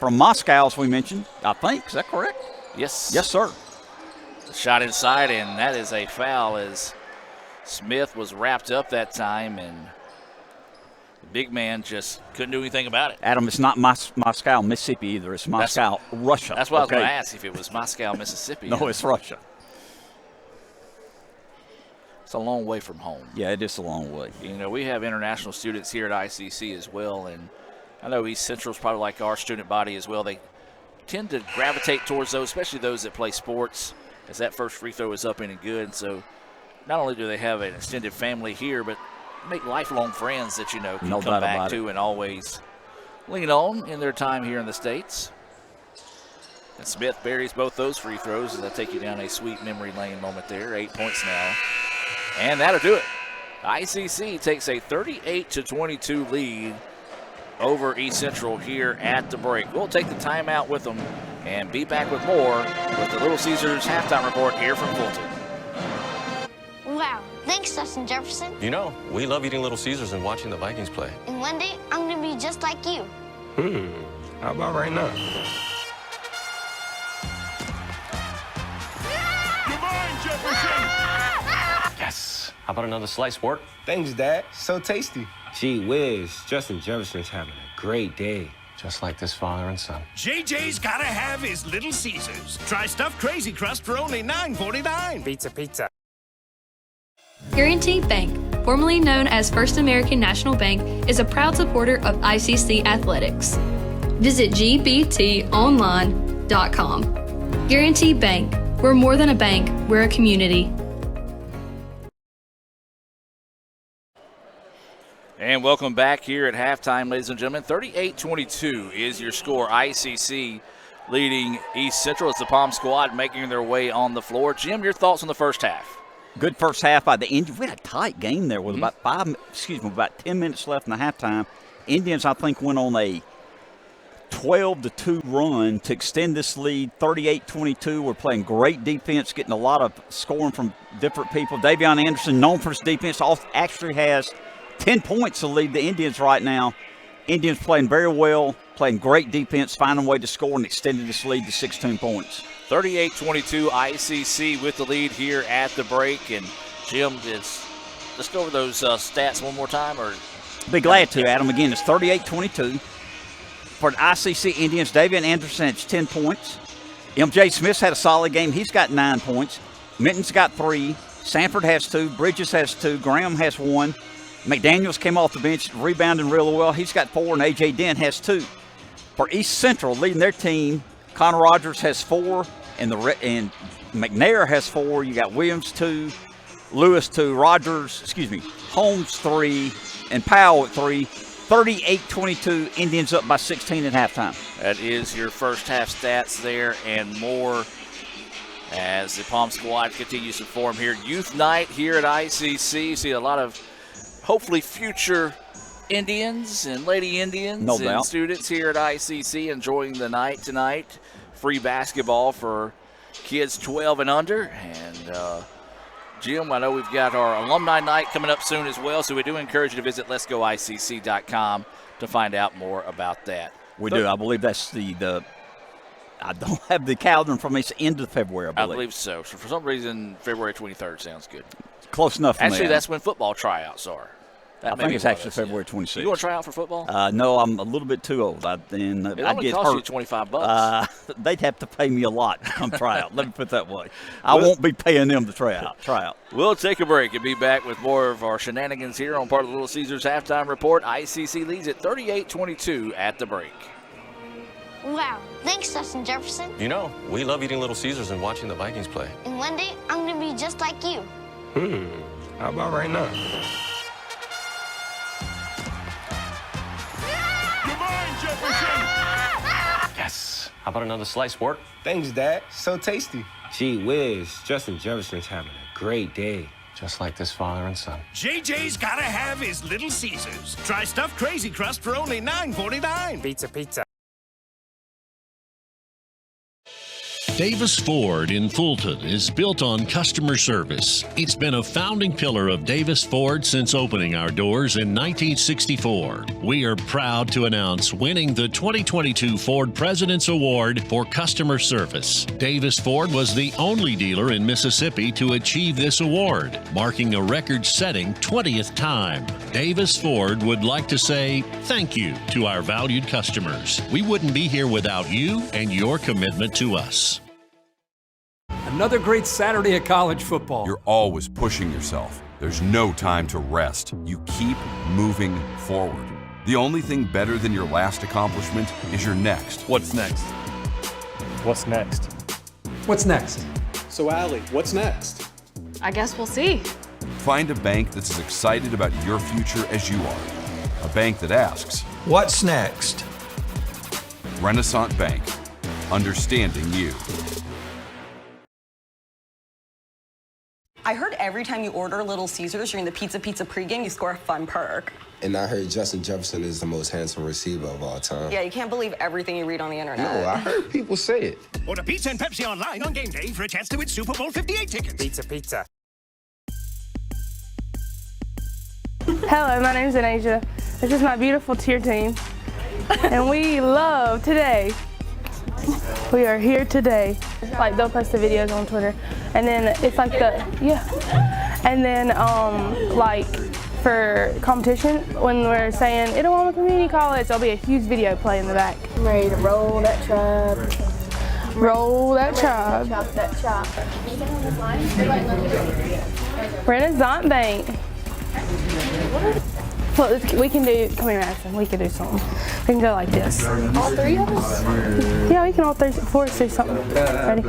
From Moscow, as we mentioned, I think. Is that correct? Yes. Yes, sir. Shot inside, and that is a foul as Smith was wrapped up that time, and the big man just couldn't do anything about it. Adam, it's not Moscow, Mississippi either. It's Moscow, Russia. That's what I was going to ask, if it was Moscow, Mississippi. No, it's Russia. It's a long way from home. Yeah, it is a long way. You know, we have international students here at ICC as well, and I know East Central's probably like our student body as well. They tend to gravitate towards those, especially those that play sports, as that first free throw is up and good. So not only do they have an extended family here, but make lifelong friends that, you know, can come back to and always lean on in their time here in the States. And Smith buries both those free throws as I take you down a sweet memory lane moment there. 8 points now. And that'll do it. ICC takes a 38-22 lead over East Central here at the break. We'll take the timeout with them and be back with more with the Little Caesars halftime report here from Fulton. Wow, thanks, Justin Jefferson. You know, we love eating Little Caesars and watching the Vikings play. And one day, I'm going to be just like you. How about right now? Goodbye, Jefferson! Yes. How about another slice, sport? Thanks, Dad. So tasty. Gee whiz, Justin Jefferson's having a great day. Just like this father and son. JJ's gotta have his Little Caesars. Try stuffed Crazy Crust for only $9.49. Pizza, pizza. Guaranty Bank, formerly known as First American National Bank, is a proud supporter of ICC athletics. Visit gbtonline.com. Guaranty Bank, we're more than a bank, we're a community. And welcome back here at halftime, ladies and gentlemen. 38-22 is your score. ICC leading East Central. It's the Palm squad making their way on the floor. Jim, your thoughts on the first half? Good first half by the Indians. We had a tight game there with about 10 minutes left in the halftime. Indians, I think, went on a 12-2 run to extend this lead, 38-22. We're playing great defense, getting a lot of scoring from different people. Davion Anderson, known for his defense, actually has 10 points to lead the Indians right now. Indians playing very well, playing great defense, finding a way to score and extending this lead to 16 points. 38-22, ICC with the lead here at the break. And Jim, let's go over those stats one more time. Or be glad to, Adam. Again, it's 38-22. For the ICC Indians, Davion Anderson has 10 points. MJ Smith's had a solid game. He's got 9 points. Minton's got 3. Sanford has 2. Bridges has 2. Graham has 1. McDaniels came off the bench, rebounding really well. He's got 4, and A.J. Dent has 2. For East Central, leading their team, Connor Rogers has 4, and McNair has 4. You got Williams 2, Lewis 2, Holmes 3, and Powell at 3. 38-22, Indians up by 16 at halftime. That is your first half stats there and more as the Palm squad continues to form here. Youth night here at ICC. See a lot of hopefully future Indians and Lady Indians and students here at ICC enjoying the night tonight. Free basketball for kids 12 and under. And Jim, I know we've got our alumni night coming up soon as well, so we do encourage you to visit letsgoicc.com to find out more about that. We do. I believe that's I don't have the calendar from this end of February, I believe so. So for some reason, February 23rd sounds good. Close enough for me. Actually, that's when football tryouts are. I think it's actually February 26th. You want to try out for football? No, I'm a little bit too old. I'd get cost you $25. They'd have to pay me a lot to come try out. Let me put it that way. I won't be paying them to try out. We'll take a break and be back with more of our shenanigans here on part of the Little Caesars halftime report. ICC leads at 38-22 at the break. Wow, thanks, Justin Jefferson. You know, we love eating Little Caesars and watching the Vikings play. And one day, I'm going to be just like you. How about right now? Yes. How about another slice, Sport? Thanks, Dad. So tasty. Gee whiz, Justin Jefferson's having a great day. Just like this father and son. JJ's gotta have his Little Caesars. Try stuffed Crazy Crust for only $9.49. Pizza. Davis Ford in Fulton is built on customer service. It's been a founding pillar of Davis Ford since opening our doors in 1964. We are proud to announce winning the 2022 Ford President's Award for Customer Service. Davis Ford was the only dealer in Mississippi to achieve this award, marking a record-setting 20th time. Davis Ford would like to say thank you to our valued customers. We wouldn't be here without you and your commitment to us. Another great Saturday of college football. You're always pushing yourself. There's no time to rest. You keep moving forward. The only thing better than your last accomplishment is your next. What's next? What's next? What's next? So, Allie, what's next? I guess we'll see. Find a bank that's as excited about your future as you are. A bank that asks, what's next? Renaissance Bank. Understanding you. I heard every time you order Little Caesars during the Pizza pregame, you score a fun perk. And I heard Justin Jefferson is the most handsome receiver of all time. Yeah, you can't believe everything you read on the internet. No, I heard people say it. Order pizza and Pepsi online on game day for a chance to win Super Bowl 58 tickets. Pizza. Hello, my name's Anasia. This is my beautiful cheer team. And we love today. We are here today. Like, they'll post the videos on Twitter. And then it's like and then like for competition, when we're saying Itawamba Community College, there'll be a huge video play in the back. I'm ready to roll that tribe. Roll that tribe. Chop that chop. Renaissance Bank. Look, we can do, come here, Madison, we can do something. We can go like this. All three of us? Yeah, we can all four do something. Ready?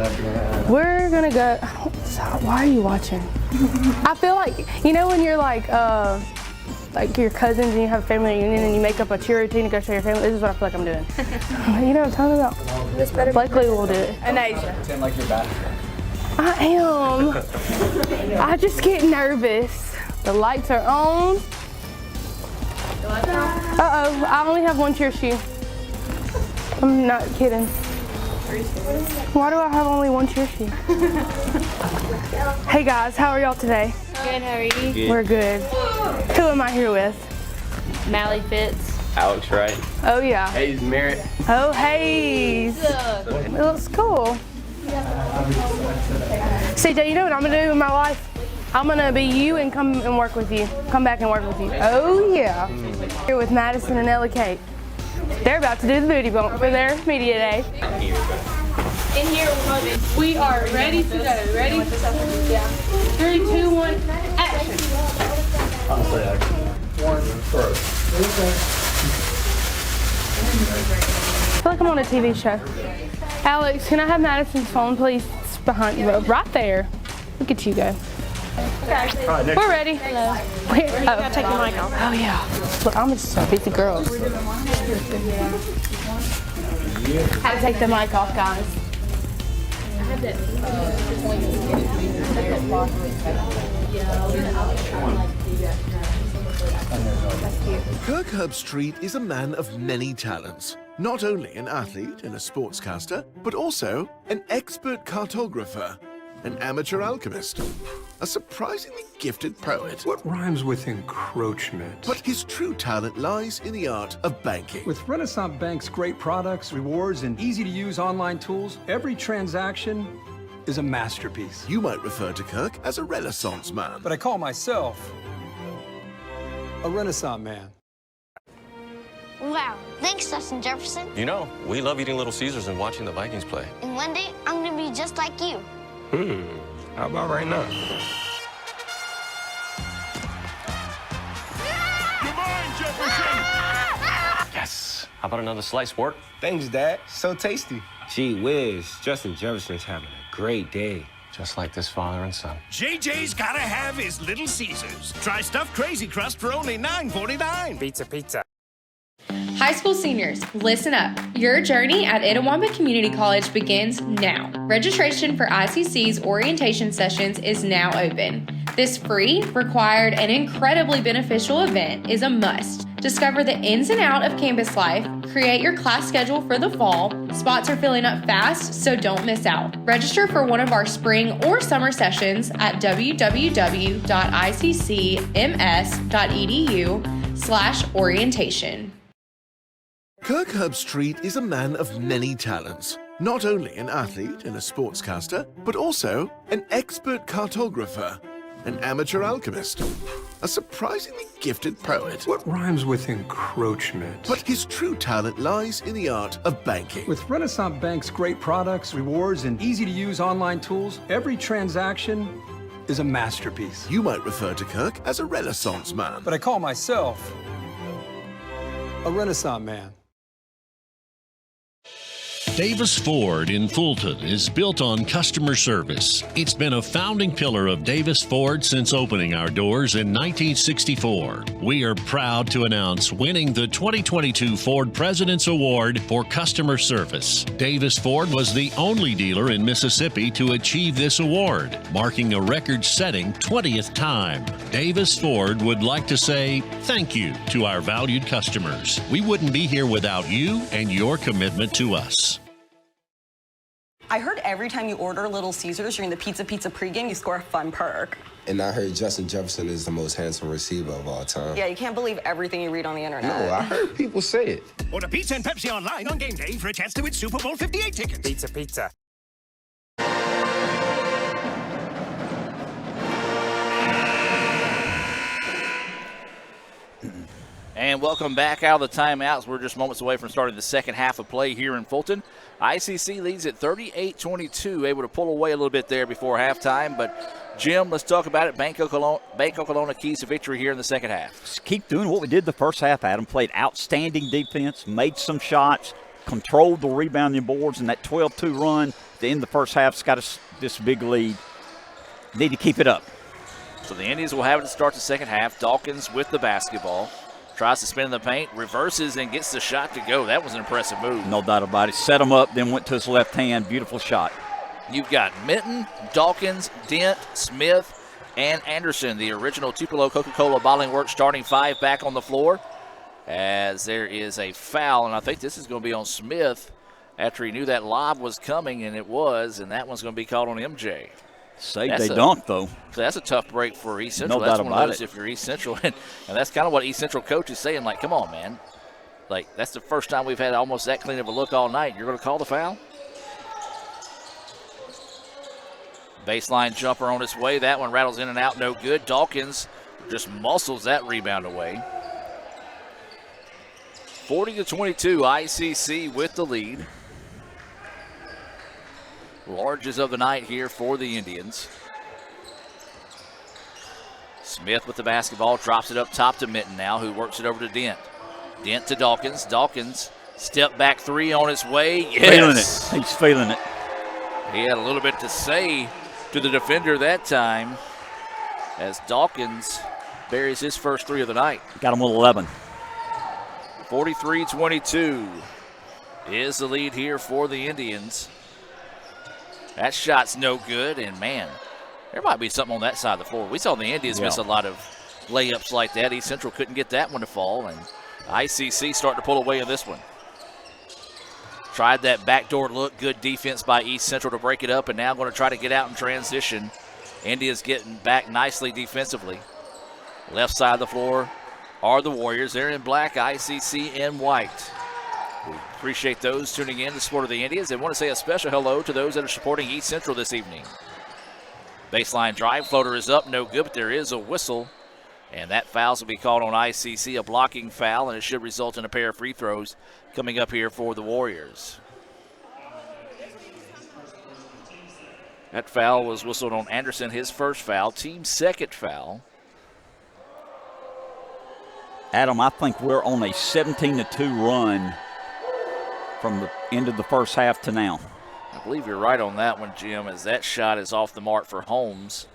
We're gonna go, why are you watching? I feel like, you know when you're like your cousins and you have a family reunion and you make up a cheer routine to go show your family? This is what I feel like I'm doing. You know what I'm talking about? This better Blakely will do it. And Asia. Pretend like you're back. I am. I just get nervous. The lights are on. Uh-oh, I only have one cheer shoe. I'm not kidding. Why do I have only one cheer shoe? Hey guys, how are y'all today? Good, how are you? Good. We're good. Who am I here with? Mally Fitz. Alex Wright. Oh yeah. Hayes Merritt. Oh, Hayes. It looks cool. CJ, you know what I'm gonna do in my life? I'm gonna be you and come and work with you. Come back and work with you. Oh yeah. Here with Madison and Ella Kate. They're about to do the booty bump for their media day. In here, we are ready to go. Ready? 3, 2, 1, action. one first. I feel like I'm on a TV show. Alex, can I have Madison's phone, please? It's behind you, right there. Look at you go. Okay. We're ready. Hello. Wait, You gotta take your mic off. Oh yeah. Look, I'm just a busy girl. How to take the mic off, guys. Kirk Herbstreit is a man of many talents. Not only an athlete and a sportscaster, but also an expert cartographer, an amateur alchemist, a surprisingly gifted poet. What rhymes with encroachment? But his true talent lies in the art of banking. With Renaissance Bank's great products, rewards, and easy-to-use online tools, every transaction is a masterpiece. You might refer to Kirk as a Renaissance man. But I call myself a Renaissance man. Wow, thanks, Justin Jefferson. You know, we love eating Little Caesars and watching the Vikings play. And one day, I'm gonna be just like you. How about right now? You're mine, Jefferson! Yes. How about another slice, sport? Thanks, Dad. So tasty. Gee whiz, Justin Jefferson's having a great day. Just like this father and son. JJ's gotta have his Little Caesars. Try stuffed crazy crust for only $9.49. Pizza. High school seniors, listen up. Your journey at Itawamba Community College begins now. Registration for ICC's orientation sessions is now open. This free, required, and incredibly beneficial event is a must. Discover the ins and outs of campus life, create your class schedule for the fall. Spots are filling up fast, so don't miss out. Register for one of our spring or summer sessions at www.iccms.edu/orientation. Kirk Herbstreit is a man of many talents. Not only an athlete and a sportscaster, but also an expert cartographer, an amateur alchemist, a surprisingly gifted poet. What rhymes with encroachment? But his true talent lies in the art of banking. With Renaissance Bank's great products, rewards, and easy-to-use online tools, every transaction is a masterpiece. You might refer to Kirk as a Renaissance man. But I call myself a Renaissance man. Davis Ford in Fulton is built on customer service. It's been a founding pillar of Davis Ford since opening our doors in 1964. We are proud to announce winning the 2022 Ford President's Award for Customer Service. Davis Ford was the only dealer in Mississippi to achieve this award, marking a record-setting 20th time. Davis Ford would like to say thank you to our valued customers. We wouldn't be here without you and your commitment to us. I heard every time you order Little Caesars during the Pizza pregame, you score a fun perk. And I heard Justin Jefferson is the most handsome receiver of all time. Yeah, you can't believe everything you read on the internet. No, I heard people say it. Order pizza and Pepsi online on game day for a chance to win Super Bowl 58 tickets. Pizza. And welcome back out of the timeouts. We're just moments away from starting the second half of play here in Fulton. ICC leads at 38-22, able to pull away a little bit there before halftime. But, Jim, let's talk about it. Bank Okolona keys to victory here in the second half. Just keep doing what we did the first half, Adam. Played outstanding defense, made some shots, controlled the rebounding boards, and that 12-2 run at the end of the first half's got us this big lead. Need to keep it up. So the Indians will have it to start the second half. Dawkins with the basketball. Tries to spin in the paint, reverses, and gets the shot to go. That was an impressive move. No doubt about it. Set him up, then went to his left hand. Beautiful shot. You've got Minton, Dawkins, Dent, Smith, and Anderson, the original Tupelo Coca-Cola Bottling Works starting five back on the floor. As there is a foul, and I think this is going to be on Smith after he knew that lob was coming, and it was, and that one's going to be called on MJ. Saved they dunk, though. So that's a tough break for East Central. No That's doubt one about of those it. if you're East Central. And that's kind of what East Central coach is saying, like, come on, man. Like, that's the first time we've had almost that clean of a look all night. You're going to call the foul? Baseline jumper on its way. That one rattles in and out, no good. Dawkins just muscles that rebound away. 40-22, ICC with the lead. Largest of the night here for the Indians. Smith with the basketball, drops it up top to Minton now, who works it over to Dent. Dent to Dawkins. Dawkins, step back three on his way. Yes. Feeling it. He's feeling it. He had a little bit to say to the defender that time as Dawkins buries his first three of the night. Got him with 11. 43-22 is the lead here for the Indians. That shot's no good, and man, there might be something on that side of the floor. We saw the Indians miss a lot of layups like that. East Central couldn't get that one to fall, and ICC starting to pull away in this one. Tried that backdoor look, good defense by East Central to break it up, and now going to try to get out in transition. Indians getting back nicely defensively. Left side of the floor are the Warriors. They're in black, ICC in white. We appreciate those tuning in to support of the Indians. And want to say a special hello to those that are supporting East Central this evening. Baseline drive, floater is up, no good, but there is a whistle. And that foul will be called on ICC, a blocking foul, and it should result in a pair of free throws coming up here for the Warriors. That foul was whistled on Anderson, his first foul, team second foul. Adam, I think we're on a 17-2 run from the end of the first half to now. I believe you're right on that one, Jim, as that shot is off the mark for Holmes.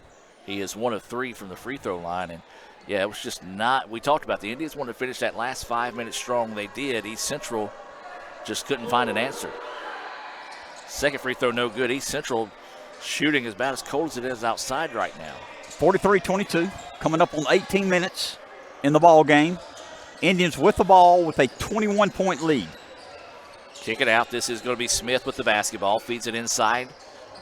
He is 1 of 3 from the free throw line, and yeah, it was just not. We talked about the Indians wanted to finish that last 5 minutes strong. They did. East Central just couldn't find an answer. Second free throw, no good. East Central shooting is about as cold as it is outside right now. 43-22, coming up on 18 minutes in the ball game. Indians with the ball with a 21-point lead. Kick it out. This is going to be Smith with the basketball. Feeds it inside.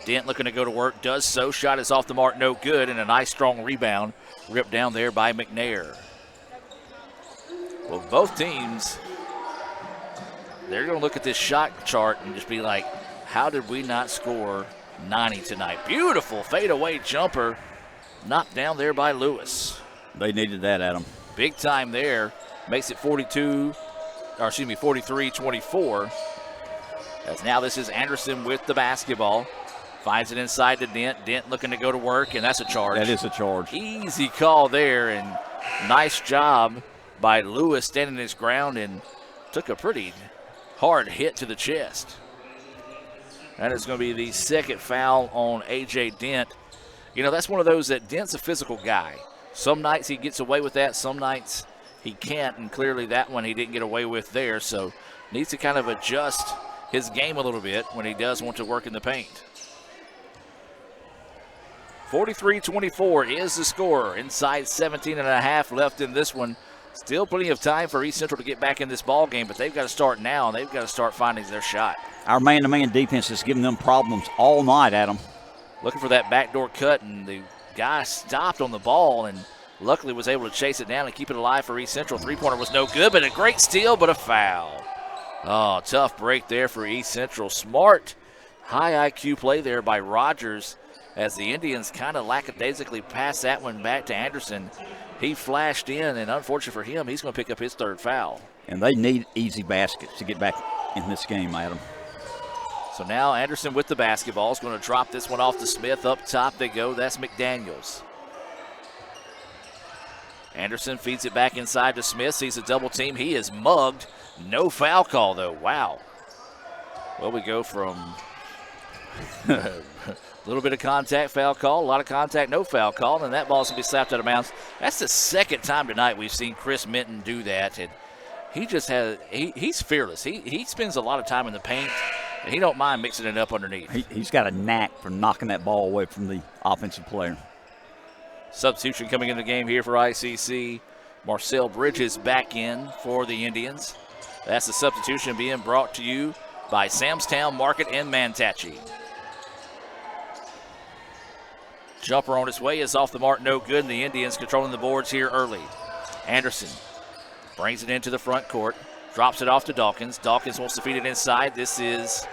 Dent looking to go to work. Does so. Shot is off the mark. No good. And a nice strong rebound ripped down there by McNair. Well, both teams, they're going to look at this shot chart and just be like, how did we not score 90 tonight? Beautiful fadeaway jumper knocked down there by Lewis. They needed that, Adam. Big time there. Makes it 43-24. As now this is Anderson with the basketball. Finds it inside to Dent. Dent looking to go to work, and that's a charge. That is a charge. Easy call there, and nice job by Lewis standing his ground and took a pretty hard hit to the chest. That is going to be the second foul on A.J. Dent. You know, that's one of those that Dent's a physical guy. Some nights he gets away with that, some nights he can't, and clearly that one he didn't get away with there, so needs to kind of adjust his game a little bit when he does want to work in the paint. 43-24 is the score. Inside 17.5 left in this one. Still plenty of time for East Central to get back in this ball game, but they've got to start now, and they've got to start finding their shot. Our man-to-man defense is giving them problems all night, Adam. Looking for that backdoor cut, and the guy stopped on the ball and luckily was able to chase it down and keep it alive for East Central. Three-pointer was no good, but a great steal, but a foul. Oh, tough break there for East Central. Smart, high IQ play there by Rogers as the Indians kind of lackadaisically passed that one back to Anderson. He flashed in, and unfortunate for him, he's going to pick up his third foul. And they need easy baskets to get back in this game, Adam. So now Anderson with the basketball is going to drop this one off to Smith. Up top they go. That's McDaniels. Anderson feeds it back inside to Smith. Sees a double team. He is mugged. No foul call, though. Wow. Well, we go from a little bit of contact, foul call, a lot of contact, no foul call, and that ball's going to be slapped out of bounds. That's the second time tonight we've seen Chris Minton do that, and he just has he's fearless. He spends a lot of time in the paint, and he don't mind mixing it up underneath. He's got a knack for knocking that ball away from the offensive player. Substitution coming in the game here for ICC. Marcel Bridges back in for the Indians. That's the substitution being brought to you by Samstown Market and Mantachi. Jumper on its way is off the mark, no good, and the Indians controlling the boards here early. Anderson brings it into the front court, drops it off to Dawkins. Dawkins wants to feed it inside. This is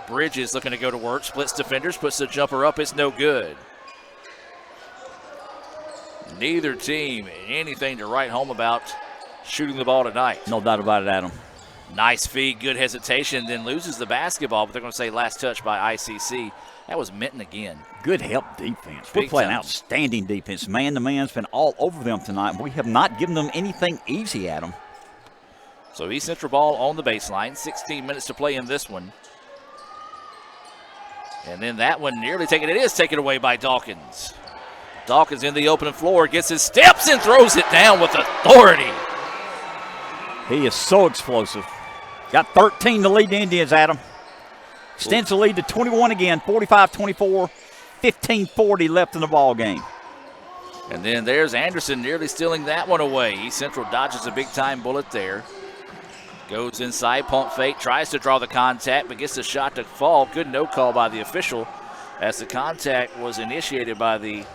Bridges looking to go to work, splits defenders, puts the jumper up, it's no good. Neither team anything to write home about shooting the ball tonight. No doubt about it, Adam. Nice feed, good hesitation, then loses the basketball, but they're going to say last touch by ICC. That was Minton again. Good help defense. Big We're playing time. outstanding defense. Man-to-man's been all over them tonight. We have not given them anything easy at them. So East Central ball on the baseline. 16 minutes to play in this one. And then that one nearly taken. It is taken away by Dawkins. Dawkins in the open floor, gets his steps and throws it down with authority. He is so explosive. Got 13 to lead the Indians, Adam. Extends the lead to 21 again, 45-24, 15-40 left in the ball game. And then there's Anderson nearly stealing that one away. East Central dodges a big-time bullet there. Goes inside, pump fake, tries to draw the contact, but gets the shot to fall. Good no call by the official as the contact was initiated by the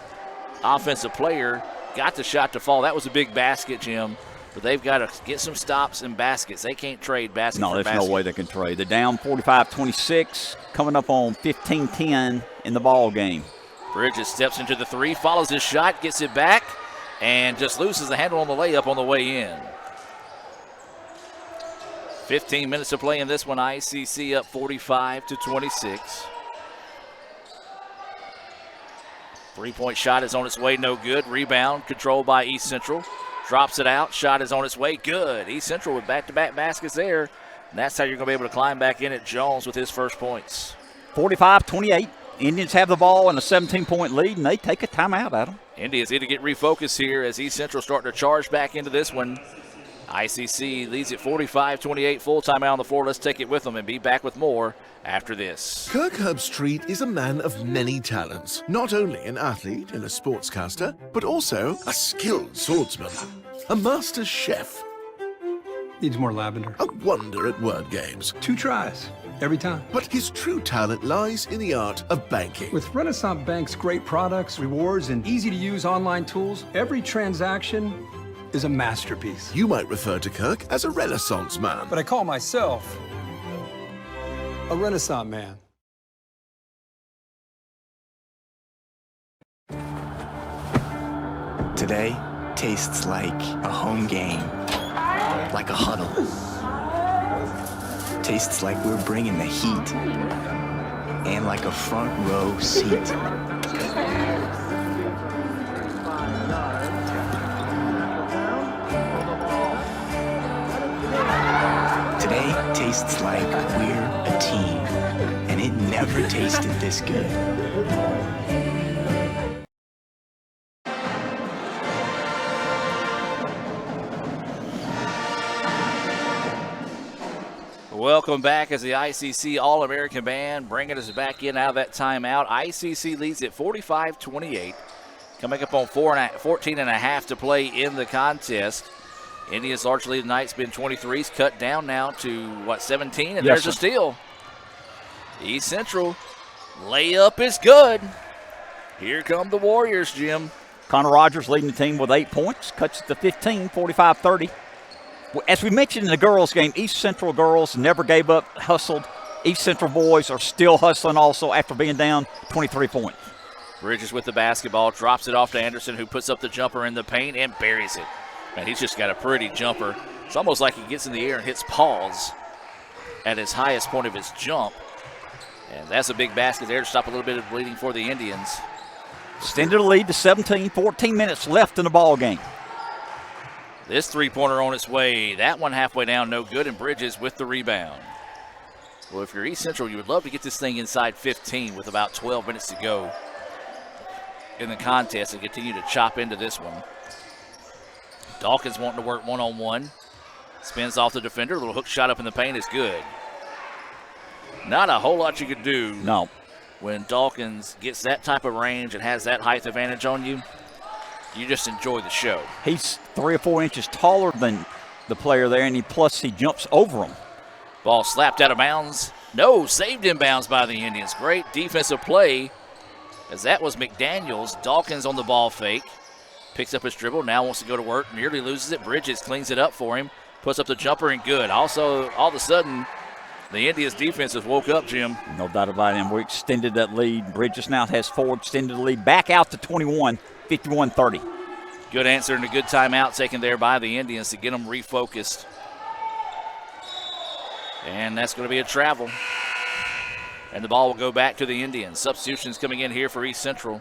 offensive player. Got the shot to fall. That was a big basket, Jim. But they've got to get some stops and baskets. They can't trade basket No, for there's basket. no way they can trade. They're down 45-26, coming up on 15-10 in the ball game. Bridges steps into the three, follows his shot, gets it back, and just loses the handle on the layup on the way in. 15 minutes to play in this one. ICC up 45-26. Three-point shot is on its way, no good. Rebound controlled by East Central. Drops it out. Shot is on its way. Good. East Central with back-to-back baskets there. And that's how you're going to be able to climb back in at Jones with his first points. 45-28. Indians have the ball and a 17-point lead, and they take a timeout, Adam. Indians need to get refocused here as East Central starting to charge back into this one. ICC leads at 45-28. Full timeout on the floor. Let's take it with them and be back with more after this. Kirk Herbstreit is a man of many talents. Not only an athlete and a sportscaster, but also a skilled swordsman, a master chef, Needs more lavender. a wonder at word games. 2 tries, every time. But his true talent lies in the art of banking. With Renaissance Bank's great products, rewards, and easy-to-use online tools, every transaction is a masterpiece. You might refer to Kirk as a Renaissance man. But I call myself a Renaissance man. Today tastes like a home game, like a huddle. Tastes like we're bringing the heat, and like a front row seat. Today tastes like we're a team, and it never tasted this good. Welcome back as the ICC All-American Band bringing us back in out of that timeout. ICC leads at 45-28. Coming up on 14 and a half to play in the contest. Indians largely tonight's been 23s, cut down now to, 17? And Yes, there's a sir. steal. East Central, layup is good. Here come the Warriors, Jim. Connor Rogers leading the team with 8 points, cuts it to 15, 45-30. As we mentioned in the girls' game, East Central girls never gave up, hustled. East Central boys are still hustling also after being down 23 points. Bridges with the basketball, drops it off to Anderson, who puts up the jumper in the paint and buries it. Man, he's just got a pretty jumper. It's almost like he gets in the air and hits pause at his highest point of his jump. And that's a big basket there to stop a little bit of bleeding for the Indians. Extended the lead to 17, 14 minutes left in the ball game. This three-pointer on its way. That one halfway down, no good, and Bridges with the rebound. Well, if you're East Central, you would love to get this thing inside 15 with about 12 minutes to go in the contest and continue to chop into this one. Dawkins wanting to work one-on-one. Spins off the defender. A little hook shot up in the paint is good. Not a whole lot you could do. No. When Dawkins gets that type of range and has that height advantage on you, you just enjoy the show. He's 3 or 4 inches taller than the player there, and he jumps over him. Ball slapped out of bounds. No, saved in bounds by the Indians. Great defensive play, as that was McDaniels. Dawkins on the ball fake. Picks up his dribble, now wants to go to work, nearly loses it. Bridges cleans it up for him, puts up the jumper and good. Also, all of a sudden, the Indians defense has woke up, Jim. No doubt about it. We extended that lead. Bridges now has 4, extended the lead back out to 21, 51-30. Good answer and a good timeout taken there by the Indians to get them refocused. And that's going to be a travel. And the ball will go back to the Indians. Substitutions coming in here for East Central.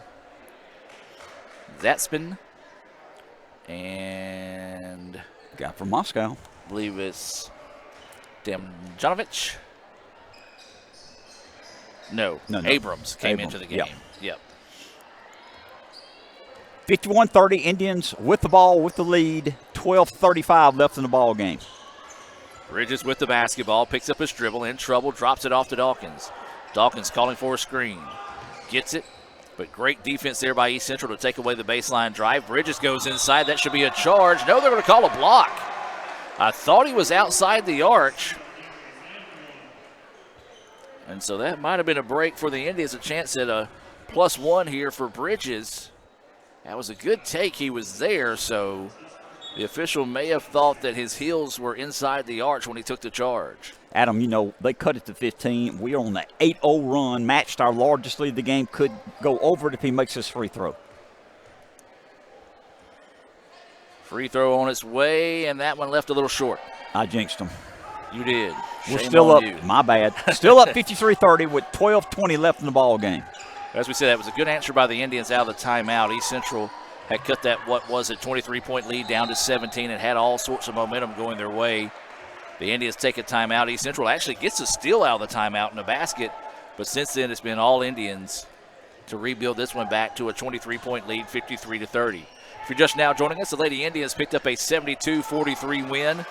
Zatzman and guy from Moscow. I believe it's Damjanovic. No. Abrams came into the game. Yep. 51-30 Indians with the ball, with the lead. 12:35 left in the ball game. Bridges with the basketball, picks up his dribble, in trouble, drops it off to Dawkins. Dawkins calling for a screen. Gets it, but great defense there by East Central to take away the baseline drive. Bridges goes inside. That should be a charge. No, they're going to call a block. I thought he was outside the arch. And so that might have been a break for the Indians, a chance at a +1 here for Bridges. That was a good take. He was there, so the official may have thought that his heels were inside the arch when he took the charge. Adam, you know, they cut it to 15. We are on the 8-0 run, matched our largest lead of the game. Could go over it if he makes his free throw. Free throw on its way, and that one left a little short. I jinxed him. You did. We're Shame still on up. you. My bad. Still up 53-30 with 12:20 left in the ball game. As we said, that was a good answer by the Indians out of the timeout. East Central had cut that, what was a 23-point lead down to 17 and had all sorts of momentum going their way. The Indians take a timeout. East Central actually gets a steal out of the timeout in the basket, but since then it's been all Indians to rebuild this one back to a 23-point lead, 53-30. If you're just now joining us, the Lady Indians picked up a 72-43 win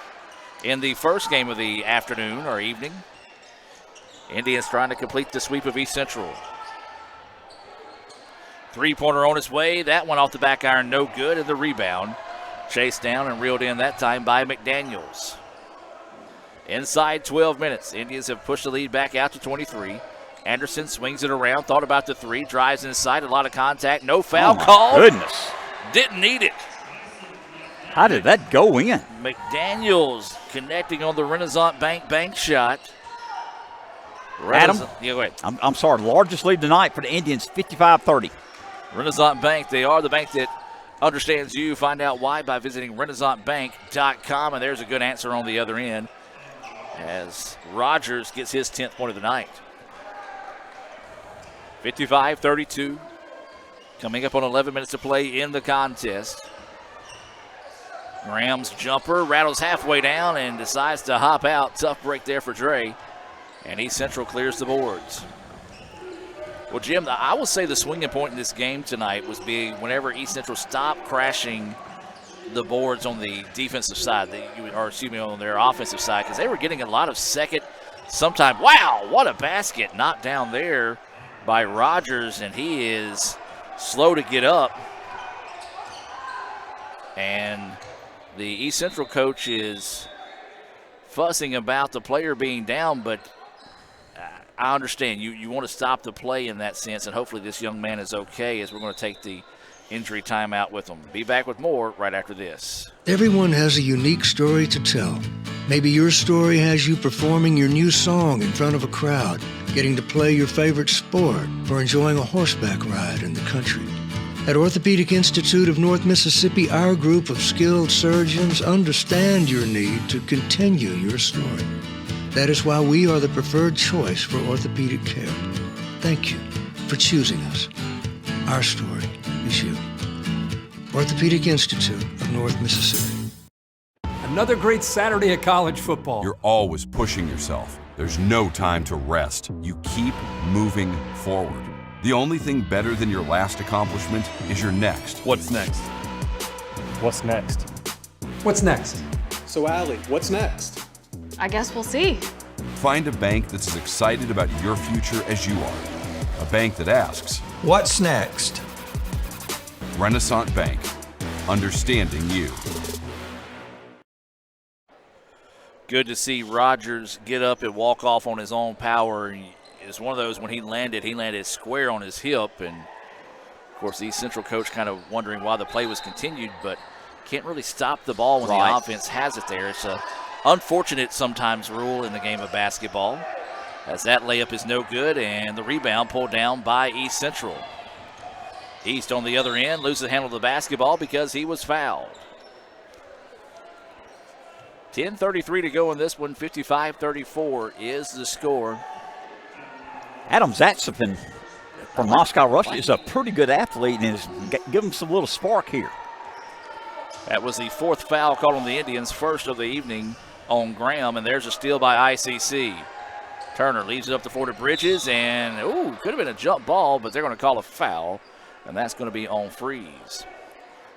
in the first game of the afternoon or evening. Indians trying to complete the sweep of East Central. Three-pointer on its way. That one off the back iron, no good. And the rebound chased down and reeled in that time by McDaniels. Inside 12 minutes, Indians have pushed the lead back out to 23. Anderson swings it around, thought about the three, drives inside, a lot of contact, no foul call. Goodness. Didn't need it. How did that go in? McDaniels connecting on the Renaissance bank shot. Adam, yeah, go ahead. I'm sorry, largest lead tonight for the Indians, 55-30. Renaissance Bank, they are the bank that understands you. Find out why by visiting renaissancebank.com, and there's a good answer on the other end as Rogers gets his 10th point of the night. 55-32, coming up on 11 minutes to play in the contest. Graham's jumper rattles halfway down and decides to hop out. Tough break there for Dre. And East Central clears the boards. Well, Jim, I will say the swinging point in this game tonight was whenever East Central stopped crashing the boards on the defensive side, on their offensive side, because they were getting a lot of second, sometime. Wow, what a basket knocked down there by Rogers, and he is slow to get up. And the East Central coach is fussing about the player being down, but I understand you want to stop the play in that sense, and hopefully this young man is okay as we're going to take the injury timeout with him. Be back with more right after this. Everyone has a unique story to tell. Maybe your story has you performing your new song in front of a crowd, getting to play your favorite sport, or enjoying a horseback ride in the country. At Orthopedic Institute of North Mississippi, our group of skilled surgeons understand your need to continue your story. That is why we are the preferred choice for orthopedic care. Thank you for choosing us. Our story is you. Orthopedic Institute of North Mississippi. Another great Saturday of college football. You're always pushing yourself. There's no time to rest. You keep moving forward. The only thing better than your last accomplishment is your next. What's next? What's next? What's next? So, Allie, what's next? I guess we'll see. Find a bank that's as excited about your future as you are. A bank that asks, what's next? Renaissance Bank, understanding you. Good to see Rogers get up and walk off on his own power. It's one of those when he landed square on his hip. And, of course, the East Central coach kind of wondering why the play was continued, but can't really stop the ball when the offense has it there. It's a unfortunate sometimes rule in the game of basketball, as that layup is no good, and the rebound pulled down by East Central. East on the other end loses the handle of the basketball because he was fouled. 10:33 to go in this one. 55-34 is the score. Adam Zatsepin from Moscow, Russia is a pretty good athlete and is giving some little spark here. That was the fourth foul called on the Indians, first of the evening on Graham, and there's a steal by ICC. Turner leaves it up the floor to Bridges, and could have been a jump ball, but they're going to call a foul, and that's going to be on Freeze.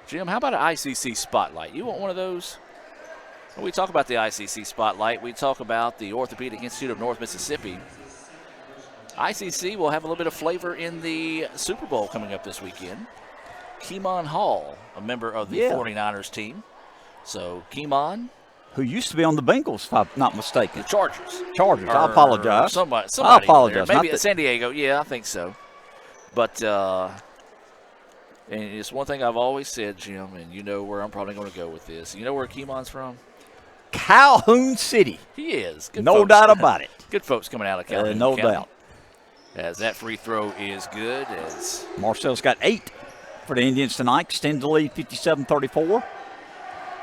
Jim, how about an ICC spotlight? You want one of those? When we talk about the ICC spotlight, we talk about the Orthopedic Institute of North Mississippi. ICC will have a little bit of flavor in the Super Bowl coming up this weekend. Keemon Hall, a member of the 49ers team. So Keemon, who used to be on the Bengals, if I'm not mistaken. The Chargers. I apologize. Somebody I apologize. Maybe at San Diego. Yeah, I think so. But and it's one thing I've always said, Jim, and you know where I'm probably going to go with this. You know where Keemon's from? Calhoun City. He is. Good no folks. Doubt about it. Good folks coming out of Calhoun. No County. doubt. As that free throw is good. As Marcel's got 8 for the Indians tonight, extend the lead 57-34.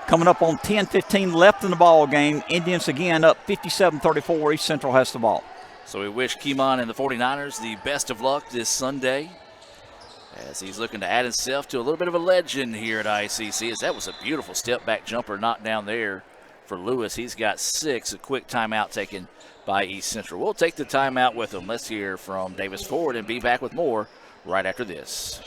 Coming up on 10-15 left in the ball game. Indians again up 57-34. East Central has the ball. So we wish Keemon and the 49ers the best of luck this Sunday as he's looking to add himself to a little bit of a legend here at ICC, as that was a beautiful step-back jumper knocked down there for Lewis. He's got 6, a quick timeout taken by East Central. We'll take the timeout with him. Let's hear from Davis Ford and be back with more right after this.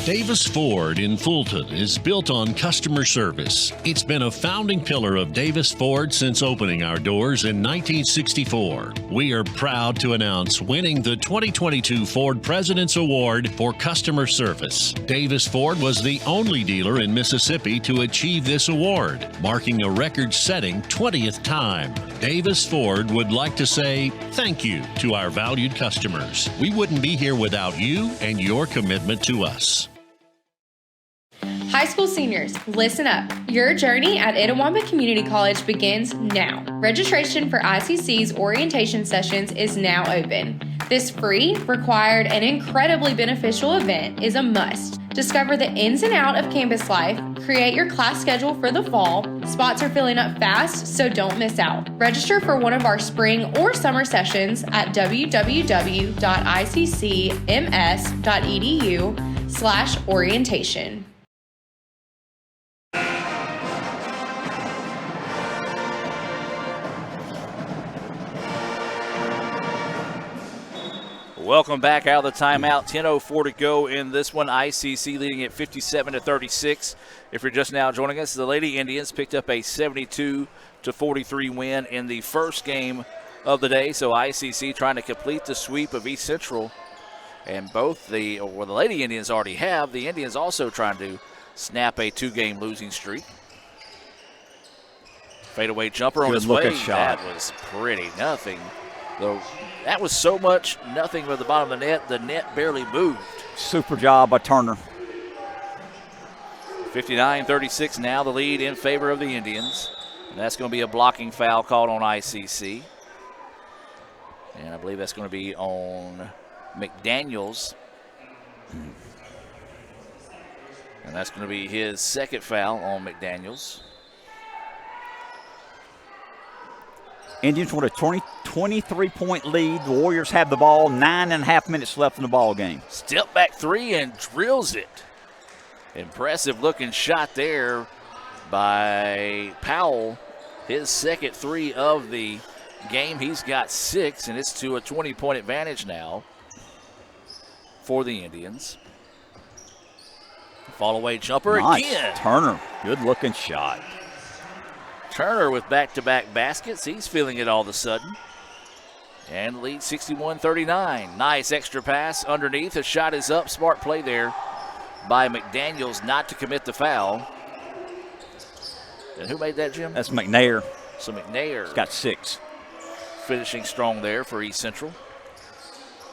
Davis Ford in Fulton is built on customer service. It's been a founding pillar of Davis Ford since opening our doors in 1964. We are proud to announce winning the 2022 Ford President's Award for Customer Service. Davis Ford was the only dealer in Mississippi to achieve this award, marking a record-setting 20th time. Davis Ford would like to say thank you to our valued customers. We wouldn't be here without you and your commitment to us. High school seniors, listen up. Your journey at Itawamba Community College begins now. Registration for ICC's orientation sessions is now open. This free, required, and incredibly beneficial event is a must. Discover the ins and outs of campus life, create your class schedule for the fall. Spots are filling up fast, so don't miss out. Register for one of our spring or summer sessions at www.iccms.edu/orientation. Welcome back out of the timeout. 10:04 to go in this one. ICC leading at 57-36. If you're just now joining us, the Lady Indians picked up a 72-43 win in the first game of the day. So ICC trying to complete the sweep of East Central. And both the Lady Indians already have. The Indians also trying to snap a 2-game losing streak. Fadeaway jumper on his way. Shot. That was pretty. Nothing. That was so much nothing at the bottom of the net. The net barely moved. Super job by Turner. 59-36 now, the lead in favor of the Indians. And that's going to be a blocking foul called on ICC. And I believe that's going to be on McDaniels. And that's going to be his second foul on McDaniels. Indians want a 23-point lead. The Warriors have the ball. 9.5 minutes left in the ball game. Step back 3 and drills it. Impressive looking shot there by Powell. His second 3 of the game. He's got 6, and it's to a 20-point advantage now for the Indians. Fall away jumper again. Turner, good looking shot. Turner with back-to-back baskets. He's feeling it all of a sudden. And lead 61-39. Nice extra pass underneath. The shot is up. Smart play there by McDaniels not to commit the foul. And who made that, Jim? That's McNair. So McNair. He's got 6. Finishing strong there for East Central.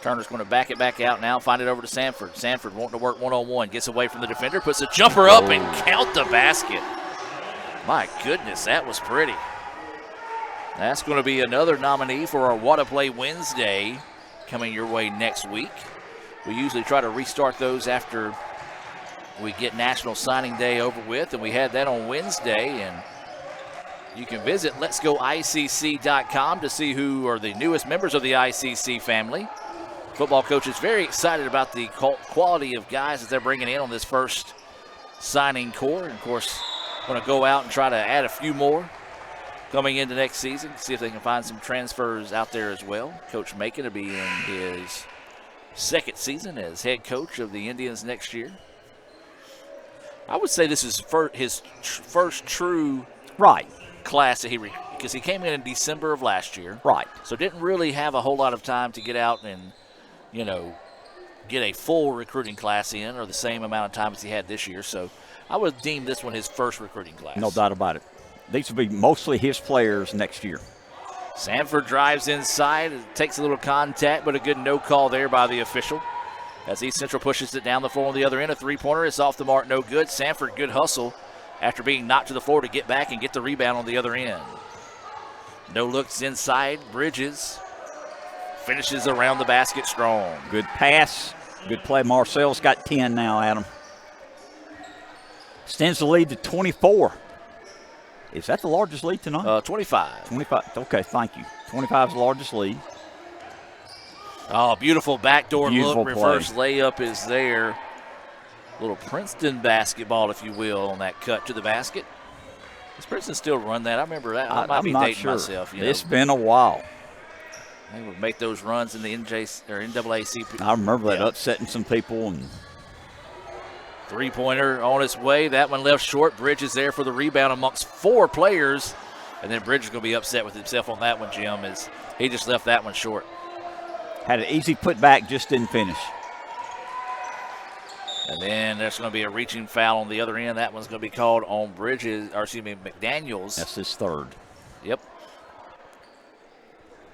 Turner's going to back it back out now. Find it over to Sanford. Sanford wanting to work one-on-one. Gets away from the defender. Puts a jumper up and count the basket. My goodness, that was pretty. That's going to be another nominee for our What a Play Wednesday coming your way next week. We usually try to restart those after we get National Signing Day over with, and we had that on Wednesday, and You can visit letsgoicc.com to see who are the newest members of the ICC family. Football coach is very excited about the quality of guys that they're bringing in on this first signing core. And, of course, going to go out and try to add a few more coming into next season, see if they can find some transfers out there as well. Coach Macon will be in his second season as head coach of the Indians next year. I would say this is his first true class that because he came in December of last year. Right. So didn't really have a whole lot of time to get out and, get a full recruiting class in, or the same amount of time as he had this year. So I would deem this one his first recruiting class. No doubt about it. These will be mostly his players next year. Sanford drives inside, takes a little contact, but a good no call there by the official. As East Central pushes it down the floor on the other end, a three-pointer is off the mark, no good. Sanford, good hustle after being knocked to the floor to get back and get the rebound on the other end. No looks inside. Bridges finishes around the basket strong. Good pass. Good play. Marcel's got 10 now, Adam. Extends the lead to 24. Is that the largest lead tonight? 25. 25. Okay, thank you. 25 is the largest lead. Oh, beautiful backdoor Beautiful look. Reverse layup is there. Little Princeton basketball, if you will, on that cut to the basket. Does Princeton still run that? I remember that. I might be dating myself. It's been a while. They would make those runs in the NAACP. I remember that upsetting some people. And three-pointer on its way. That one left short. Bridges there for the rebound amongst four players. And then Bridges going to be upset with himself on that one, Jim, as he just left that one short. Had an easy putback, just didn't finish. And then there's going to be a reaching foul on the other end. That one's going to be called on McDaniels. That's his third. Yep.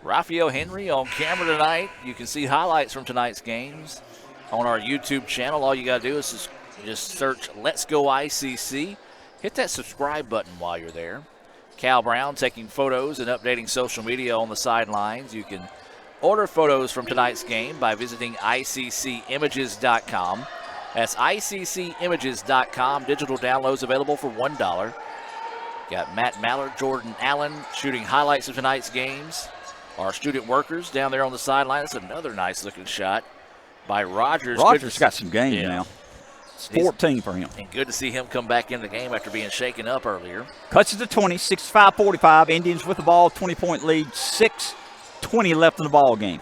Raphael Henry on camera tonight. You can see highlights from tonight's games on our YouTube channel. All you got to do is just search Let's Go ICC. Hit that subscribe button while you're there. Cal Brown taking photos and updating social media on the sidelines. You can order photos from tonight's game by visiting ICCimages.com. That's ICCimages.com. Digital downloads available for $1. Got Matt Mallard, Jordan Allen shooting highlights of tonight's games. Our student workers down there on the sideline. That's another nice-looking shot by Rogers. Rogers got some game now. It's 14 for him. And good to see him come back in the game after being shaken up earlier. Cuts it to 20, 65-45. Indians with the ball, 20-point lead, 6:20 left in the ball game.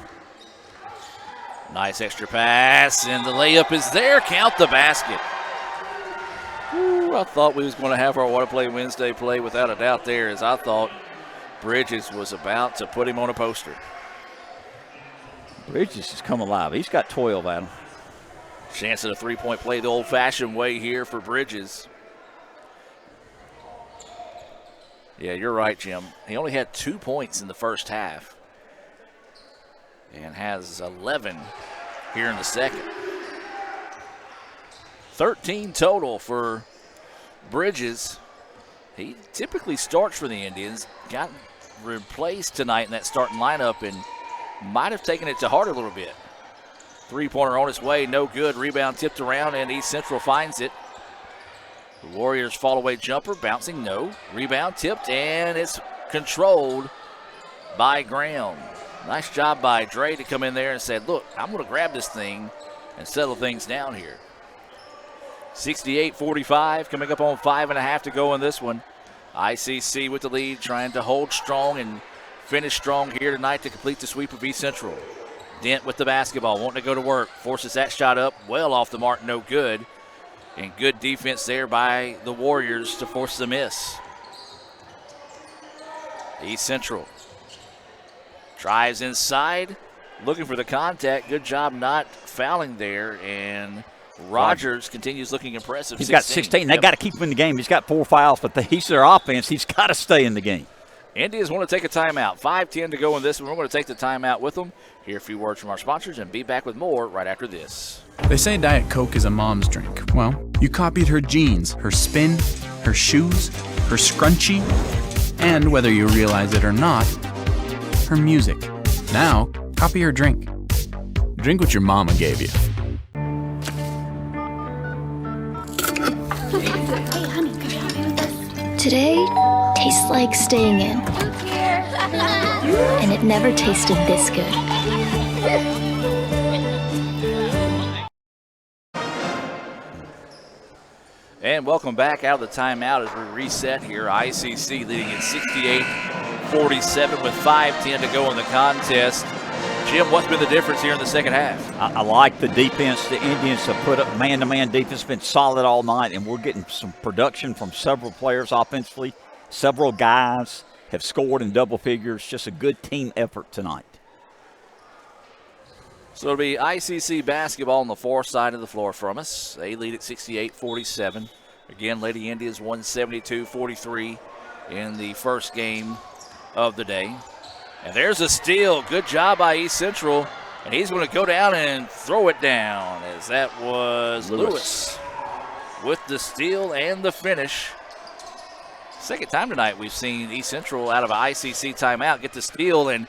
Nice extra pass, and the layup is there. Count the basket. Ooh, I thought we was going to have our What a Play Wednesday play without a doubt there, as I thought Bridges was about to put him on a poster. Bridges has come alive. He's got 12 at him. Chance at a three-point play the old-fashioned way here for Bridges. Yeah, you're right, Jim. He only had 2 points in the first half and has 11 here in the second. 13 total for Bridges. He typically starts for the Indians. Got replaced tonight in that starting lineup and might have taken it to heart a little bit. Three-pointer on its way, no good. Rebound tipped around, and East Central finds it. The Warriors fall-away jumper, bouncing, no. Rebound tipped, and it's controlled by Graham. Nice job by Dre to come in there and say, look, I'm going to grab this thing and settle things down here. 68-45, coming up on 5.5 to go in this one. ICC with the lead, trying to hold strong and finish strong here tonight to complete the sweep of East Central. Dent with the basketball, wanting to go to work. Forces that shot up, well off the mark, no good. And good defense there by the Warriors to force the miss. East Central drives inside, looking for the contact. Good job not fouling there, and Rogers continues looking impressive. He's got 16. They got to keep him in the game. He's got 4 fouls, but he's their offense. He's got to stay in the game. Indians want to take a timeout. 5:10 to go in this one. We're going to take the timeout with them. Hear a few words from our sponsors and be back with more right after this. They say Diet Coke is a mom's drink. Well, you copied her jeans, her spin, her shoes, her scrunchie, and whether you realize it or not, her music. Now, copy her drink. Drink what your mama gave you. Hey, honey, could you help me with this? Today tastes like staying in. And it never tasted this good. And welcome back out of the timeout as we reset here. ICC leading at 68-47 with 5:10 to go in the contest. Jim, what's been the difference here in the second half? I like the defense. The Indians have put up man-to-man defense, been solid all night, and we're getting some production from several players offensively. Several guys have scored in double figures. Just a good team effort tonight. So it'll be ICC basketball on the far side of the floor from us. They lead at 68-47. Again, Lady Indians won 72-43 in the first game of the day. And there's a steal. Good job by East Central. And he's going to go down and throw it down, as that was Lewis with the steal and the finish. Second time tonight we've seen East Central out of an ICC timeout get the steal, and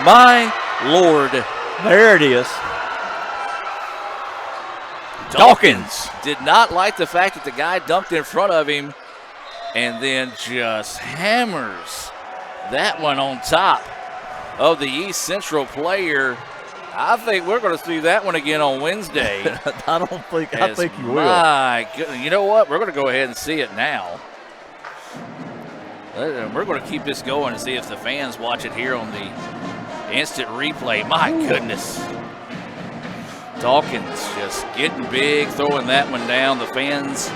my Lord. There it is. Dawkins did not like the fact that the guy dunked in front of him and then just hammers that one on top of the East Central player. I think we're going to see that one again on Wednesday. I think you will. My goodness. You know what? We're going to go ahead and see it now. We're going to keep this going and see if the fans watch it here on the instant replay. My goodness. Dawkins just getting big, throwing that one down. The fans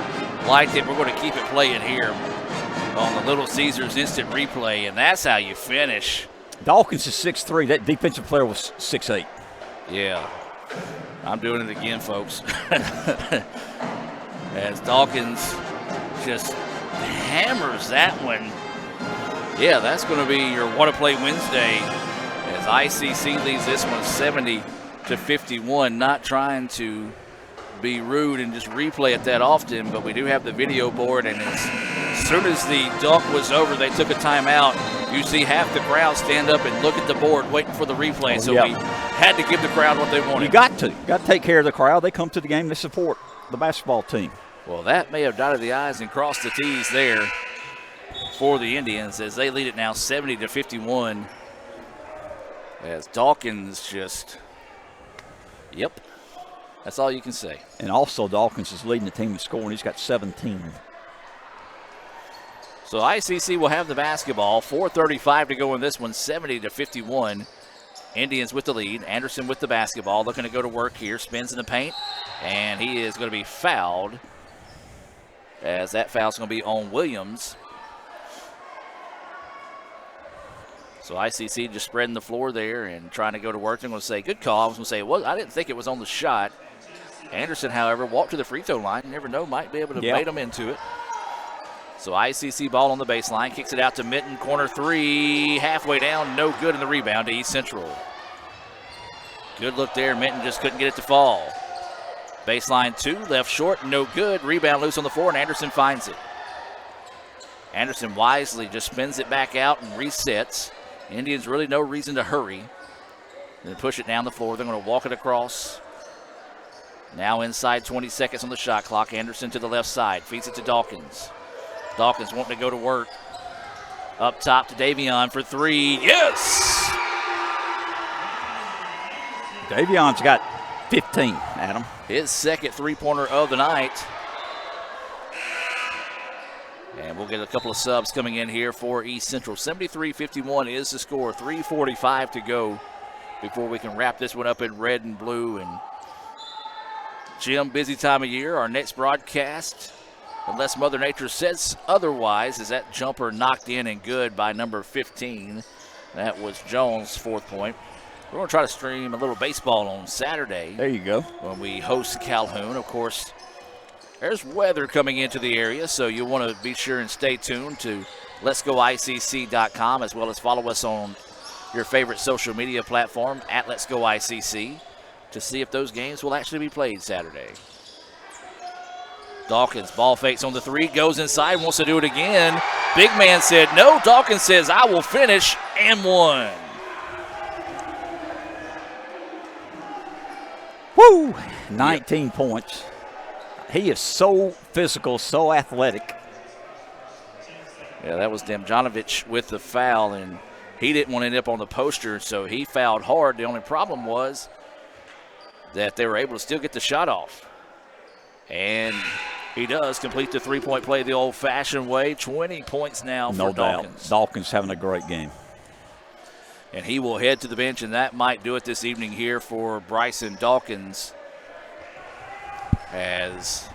liked it. We're going to keep it playing here on the Little Caesars instant replay, and that's how you finish. Dawkins is 6'3". That defensive player was 6'8". Yeah. I'm doing it again, folks. As Dawkins just hammers that one. Yeah, that's going to be your What a Play Wednesday as ICC leads this one 70-51. Not trying to be rude and just replay it that often, but we do have the video board, and as soon as the dunk was over, they took a timeout. You see half the crowd stand up and look at the board waiting for the replay, so we had to give the crowd what they wanted. You got to take care of the crowd. They come to the game, they support the basketball team. Well, that may have dotted the I's and crossed the T's there for the Indians as they lead it now 70-51. As Dawkins just, yep, that's all you can say. And also Dawkins is leading the team in scoring. He's got 17. So ICC will have the basketball. 4:35 to go in this one, 70-51. Indians with the lead. Anderson with the basketball, looking to go to work here. Spins in the paint, and he is going to be fouled, as that foul's going to be on Williams. So ICC just spreading the floor there and trying to go to work. They're going to say, good call. I was going to say, well, I didn't think it was on the shot. Anderson, however, walked to the free throw line. You never know, might be able to bait him into it. So ICC ball on the baseline, kicks it out to Mitten, corner three, halfway down, no good in the rebound to East Central. Good look there, Mitten just couldn't get it to fall. Baseline two, left short, no good, rebound loose on the floor, and Anderson finds it. Anderson wisely just spins it back out and resets. Indians really no reason to hurry. Then push it down the floor, they're going to walk it across. Now inside 20 seconds on the shot clock, Anderson to the left side, feeds it to Dawkins. Dawkins wanting to go to work. Up top to Davion for three. Yes! Davion's got 15, Adam. His second three-pointer of the night. And we'll get a couple of subs coming in here for East Central. 73-51 is the score. 3:45 to go before we can wrap this one up in red and blue. And Jim, busy time of year. Our next broadcast, unless Mother Nature says otherwise, is that jumper knocked in and good by number 15. That was Jones' fourth point. We're going to try to stream a little baseball on Saturday. There you go. When we host Calhoun. Of course, there's weather coming into the area, so you'll want to be sure and stay tuned to letsgoicc.com, as well as follow us on your favorite social media platform at Let's Go ICC to see if those games will actually be played Saturday. Dawkins, ball fakes on the three, goes inside, wants to do it again. Big man said no. Dawkins says, I will finish, and one. Woo! 19 points. He is so physical, so athletic. Yeah, that was Damjanovic with the foul, and he didn't want to end up on the poster, so he fouled hard. The only problem was that they were able to still get the shot off. And he does complete the three-point play the old-fashioned way. 20 points now for Dawkins. Dawkins having a great game. And he will head to the bench, and that might do it this evening here for Bryson Dawkins. As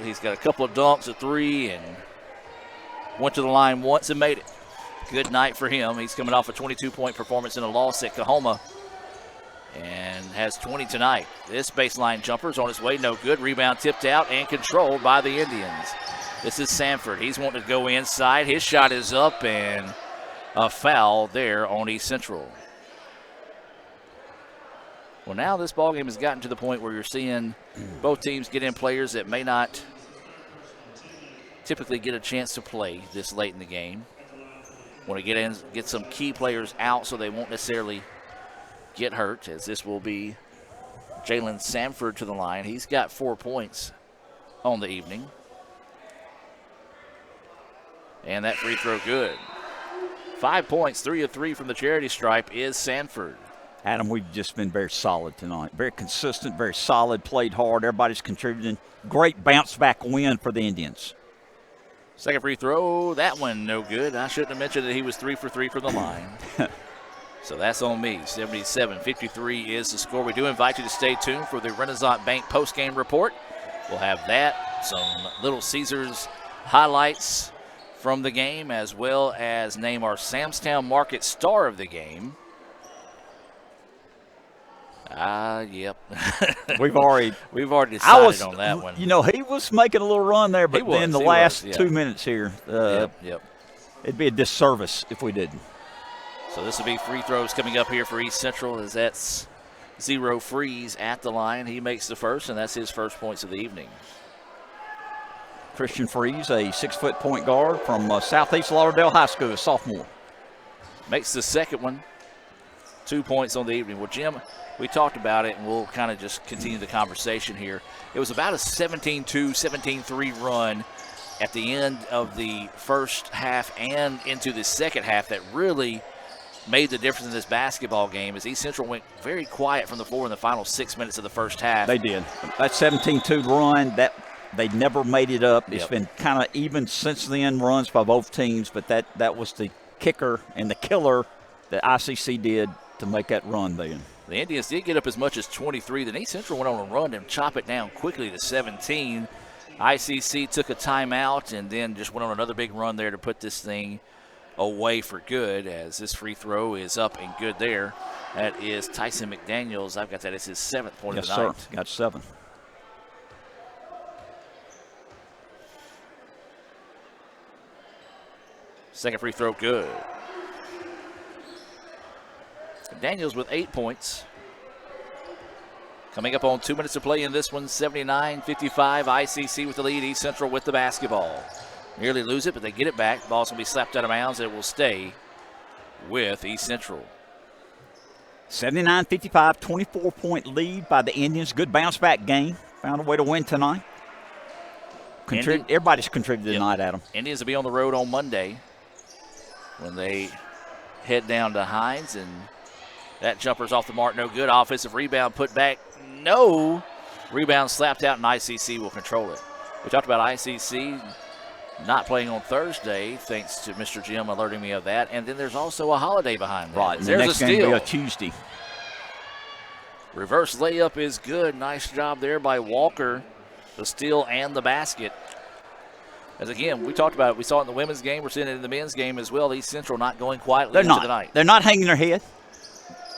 he's got a couple of dunks, a three, and went to the line once and made it. Good night for him. He's coming off a 22-point performance in a loss at Kahoma and has 20 tonight. This baseline jumper is on his way, no good. Rebound tipped out and controlled by the Indians. This is Sanford. He's wanting to go inside. His shot is up, and a foul there on East Central. Well, now this ballgame has gotten to the point where you're seeing both teams get in players that may not typically get a chance to play this late in the game. Want to get some key players out so they won't necessarily get hurt, as this will be Jalen Sanford to the line. He's got 4 points on the evening. And that free throw good. 5 points, 3 of 3 from the charity stripe is Sanford. Adam, we've just been very solid tonight. Very consistent, very solid, played hard. Everybody's contributing. Great bounce-back win for the Indians. Second free throw, that one no good. I shouldn't have mentioned that he was 3 for 3 from the line. So that's on me. 77-53 is the score. We do invite you to stay tuned for the Renaissance Bank postgame report. We'll have that, some Little Caesars highlights from the game, as well as name our Samstown Market star of the game. Yep. We've already decided on that one. You know, he was making a little run there, but then the last 2 minutes here, it'd be a disservice if we didn't. So this will be free throws coming up here for East Central, as that's Zero Freeze at the line. He makes the first, and that's his first points of the evening. Christian Freeze, a 6-foot point guard from Southeast Lauderdale High School, a sophomore. Makes the second one. 2 points on the evening. Well, Jim, we talked about it, and we'll kind of just continue the conversation here. It was about a 17-2, 17-3 run at the end of the first half and into the second half that really made the difference in this basketball game, as East Central went very quiet from the floor in the final 6 minutes of the first half. They did. That 17-2 run, they never made it up. It's been kind of even since then, runs by both teams, but that was the kicker and the killer that ICC did to make that run then. The Indians did get up as much as 23. Then East Central went on a run and chop it down quickly to 17. ICC took a timeout and then just went on another big run there to put this thing away for good, as this free throw is up and good there. That is Tyson McDaniels. I've got that as his 7th point of the night. Yes, sir. Got 7. Second free throw good. Daniels with 8 points. Coming up on 2 minutes to play in this one, 79-55. ICC with the lead. East Central with the basketball. Nearly lose it, but they get it back. Ball's going to be slapped out of bounds. It will stay with East Central. 79-55, 24-point lead by the Indians. Good bounce-back game. Found a way to win tonight. Everybody's contributed tonight, Adam. Indians will be on the road on Monday when they head down to Hines, and that jumper's off the mark, no good. Offensive rebound put back, no. Rebound slapped out, and ICC will control it. We talked about ICC not playing on Thursday, thanks to Mr. Jim alerting me of that. And then there's also a holiday behind that. Right, and there's the next a steal. game will be a Tuesday. Reverse layup is good. Nice job there by Walker. The steal and the basket. As again, we talked about it. We saw it in the women's game. We're seeing it in the men's game as well. East Central not going quietly into the night. They're not hanging their head.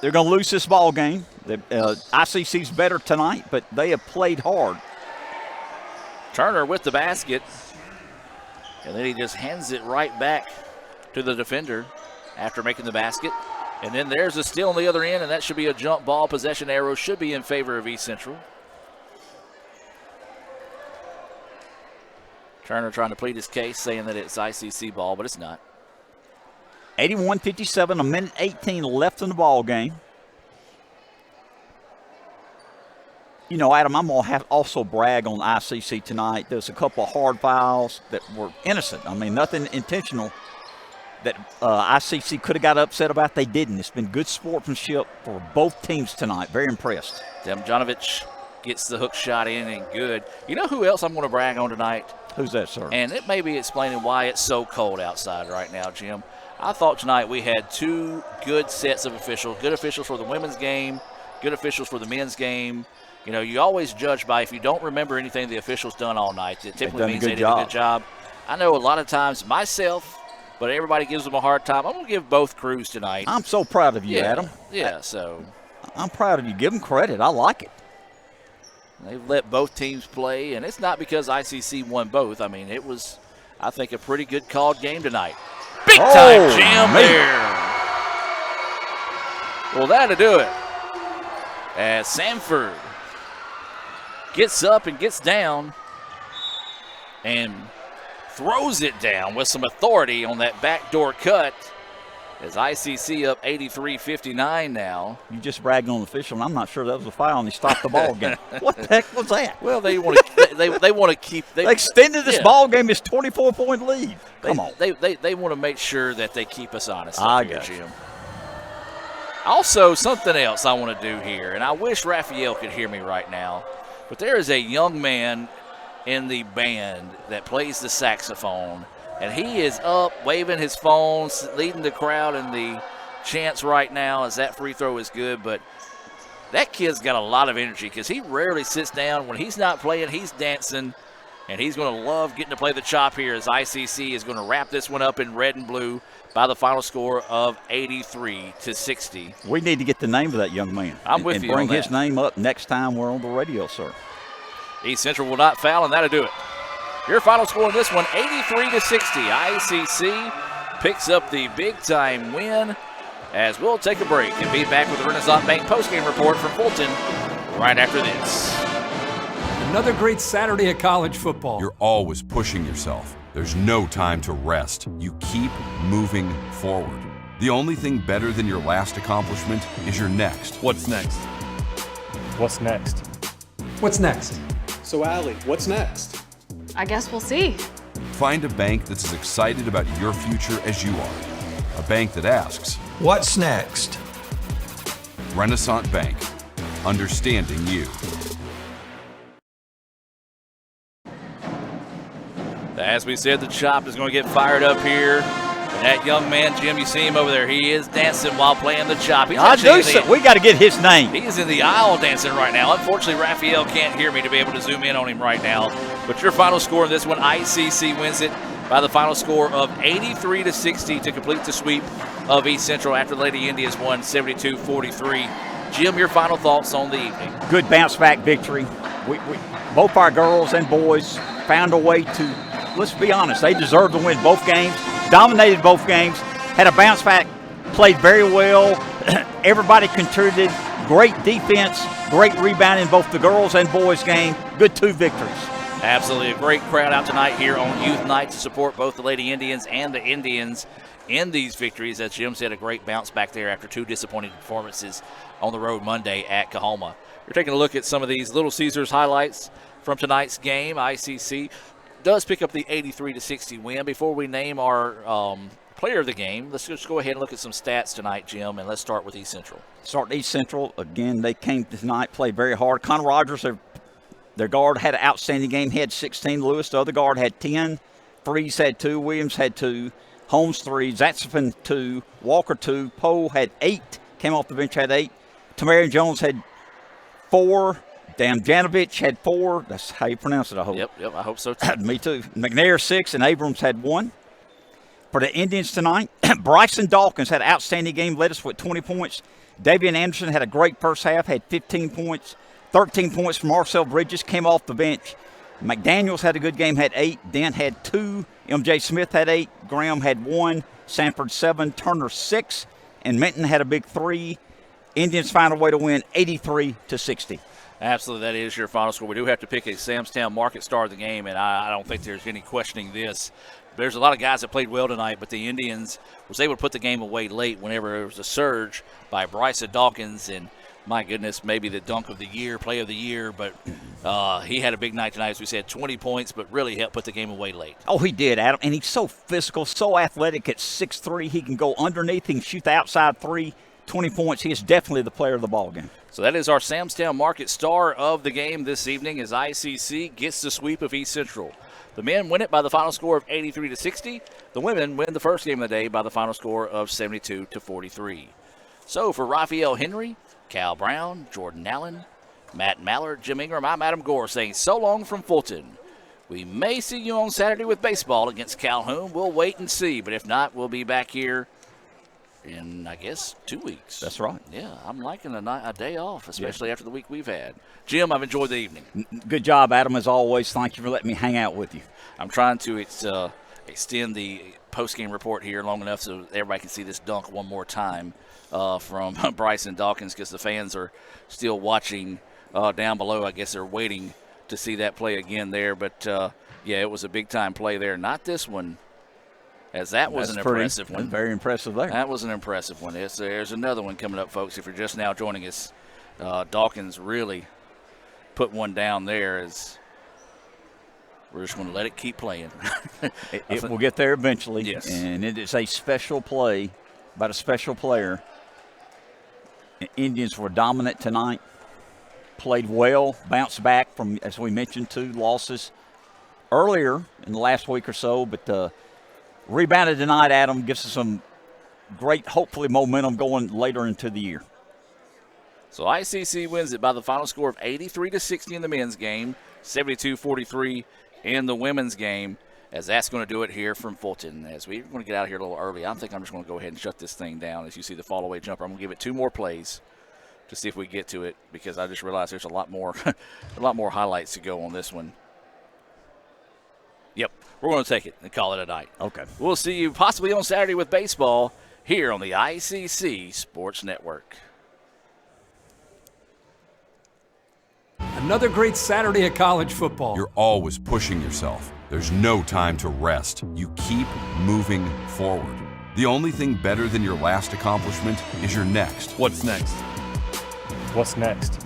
They're going to lose this ball game. ICC's better tonight, but they have played hard. Turner with the basket. And then he just hands it right back to the defender after making the basket. And then there's a steal on the other end, and that should be a jump ball. Possession arrow should be in favor of East Central. Turner trying to plead his case, saying that it's ICC ball, but it's not. 81-57, a minute 18 left in the ball game. You know, Adam, I'm going to have also brag on ICC tonight. There's a couple of hard fouls that were innocent. I mean, nothing intentional that ICC could have got upset about. They didn't. It's been good sportsmanship for both teams tonight. Very impressed. Demjanovic gets the hook shot in and good. You know who else I'm going to brag on tonight? Who's that, sir? And it may be explaining why it's so cold outside right now, Jim. I thought tonight we had two good sets of officials, good officials for the women's game, good officials for the men's game. You know, you always judge by if you don't remember anything the officials done all night. It typically means they did a good job. I know a lot of times myself, but everybody gives them a hard time. I'm going to give both crews tonight. I'm so proud of you, Adam. Yeah, so. I'm proud of you. Give them credit. I like it. They've let both teams play, and it's not because ICC won both. I mean, it was, I think, a pretty good called game tonight. Big time jam there. Well, that'll do it. As Sanford gets up and gets down and throws it down with some authority on that backdoor cut. As ICC up 83-59 now. You just bragged on the official, and I'm not sure that was a foul, and he stopped the ball game. What the heck was that? Well, they want to they want to keep. They extended this ball game, this 24-point lead. Come on. They want to make sure that they keep us honest. I got you. Jim. Also, something else I want to do here, and I wish Raphael could hear me right now, but there is a young man in the band that plays the saxophone, and he is up waving his phone, leading the crowd in the chants right now as that free throw is good. But that kid's got a lot of energy because he rarely sits down. When he's not playing, he's dancing, and he's going to love getting to play the chop here as ICC is going to wrap this one up in red and blue by the final score of 83-60. We need to get the name of that young man. I'm with you on bring that. his name up next time we're on the radio, sir. East Central will not foul, and that'll do it. Your final score in this one, 83-60. ICC picks up the big-time win as we'll take a break and be back with the Renaissance Bank postgame report from Fulton right after this. Another great Saturday of college football. You're always pushing yourself. There's no time to rest. You keep moving forward. The only thing better than your last accomplishment is your next. What's next? What's next? What's next? So, Allie, what's next? I guess we'll see. Find a bank that's as excited about your future as you are. A bank that asks, what's next? Renaissance Bank. Understanding you. As we said, the chop is going to get fired up here. And that young man, Jim, you see him over there. He is dancing while playing the chop. We got to get his name. He's in the aisle dancing right now. Unfortunately, Raphael can't hear me to be able to zoom in on him right now. But your final score in this one, ICC wins it by the final score of 83-60 to complete the sweep of East Central after the Lady Indians won 72-43. Jim, your final thoughts on the evening? Good bounce back victory. We both our girls and boys found a way to. Let's be honest, they deserved to win both games, dominated both games, had a bounce back, played very well. Everybody contributed, great defense, great rebound in both the girls and boys game. Good two victories. Absolutely, a great crowd out tonight here on Youth Night to support both the Lady Indians and the Indians in these victories. As Jim said, a great bounce back there after two disappointing performances on the road Monday at Kahoma. We're taking a look at some of these Little Caesars highlights from tonight's game. ICC does pick up the 83-60 win. Before we name our player of the game, let's just go ahead and look at some stats tonight, Jim, and let's start with East Central. Start East Central. Again, they came tonight, played very hard. Connor Rogers, their guard, had an outstanding game. He had 16. Lewis, the other guard, had 10. Freeze had 2. Williams had 2. Holmes 3. Zatzepin 2. Walker 2. Poe had 8. Came off the bench, had 8. Tamarian Jones had 4. Damjanovic had 4. That's how you pronounce it, I hope. Yep, I hope so too. Me too. McNair 6, and Abrams had 1. For the Indians tonight, Bryson Dawkins had an outstanding game, led us with 20 points. Davian Anderson had a great first half, had 15 points. 13 points from Marcel Bridges, came off the bench. McDaniels had a good game, had 8. Dent had 2. M.J. Smith had 8. Graham had 1. Sanford 7. Turner 6. And Minton had a big 3. Indians find a way to win 83-60. Absolutely, that is your final score. We do have to pick a Samstown Market star of the game, and I don't think there's any questioning this. There's a lot of guys that played well tonight, but the Indians was able to put the game away late whenever there was a surge by Bryson Dawkins, and my goodness, maybe the dunk of the year, play of the year, but he had a big night tonight, as we said, 20 points, but really helped put the game away late. Oh, he did, Adam, and he's so physical, so athletic at 6'3". He can go underneath, he can shoot the outside three, 20 points. He is definitely the player of the ball game. So that is our Samstown Market star of the game this evening as ICC gets the sweep of East Central. The men win it by the final score of 83-60. The women win the first game of the day by the final score of 72-43. So for Raphael Henry, Cal Brown, Jordan Allen, Matt Mallard, Jim Ingram, I'm Adam Gore saying so long from Fulton. We may see you on Saturday with baseball against Calhoun. We'll wait and see, but if not, we'll be back here in, I guess, 2 weeks. That's right. Yeah, I'm liking a day off, especially after the week we've had. Jim, I've enjoyed the evening. Good job, Adam, as always. Thank you for letting me hang out with you. I'm trying to extend the post-game report here long enough so everybody can see this dunk one more time from Bryson Dawkins, because the fans are still watching down below. I guess they're waiting to see that play again there. But, yeah, it was a big-time play there. Not this one, as that was an impressive one. Very impressive there. That was an impressive one. There's another one coming up, folks. If you're just now joining us, Dawkins really put one down there. As we're just going to let it keep playing. It will get there eventually. Yes. And it is a special play by a special player. The Indians were dominant tonight, played well, bounced back from, as we mentioned, 2 losses earlier in the last week or so, but rebounded tonight, Adam, gives us some great, hopefully, momentum going later into the year. So ICC wins it by the final score of 83-60 in the men's game, 72-43 in the women's game, as that's going to do it here from Fulton. As we're going to get out of here a little early, I think I'm just going to go ahead and shut this thing down. As you see the fall-away jumper, I'm going to give it 2 more plays to see if we get to it, because I just realized there's a lot more highlights to go on this one. Yep, we're going to take it and call it a night. Okay. We'll see you possibly on Saturday with baseball here on the ICC Sports Network. Another great Saturday of college football. You're always pushing yourself. There's no time to rest. You keep moving forward. The only thing better than your last accomplishment is your next. What's next? What's next?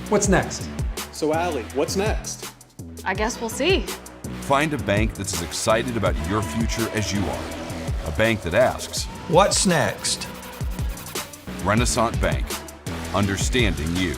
What's next? So, Allie, what's next? I guess we'll see. Find a bank that's as excited about your future as you are. A bank that asks, what's next? Renaissance Bank. Understanding you.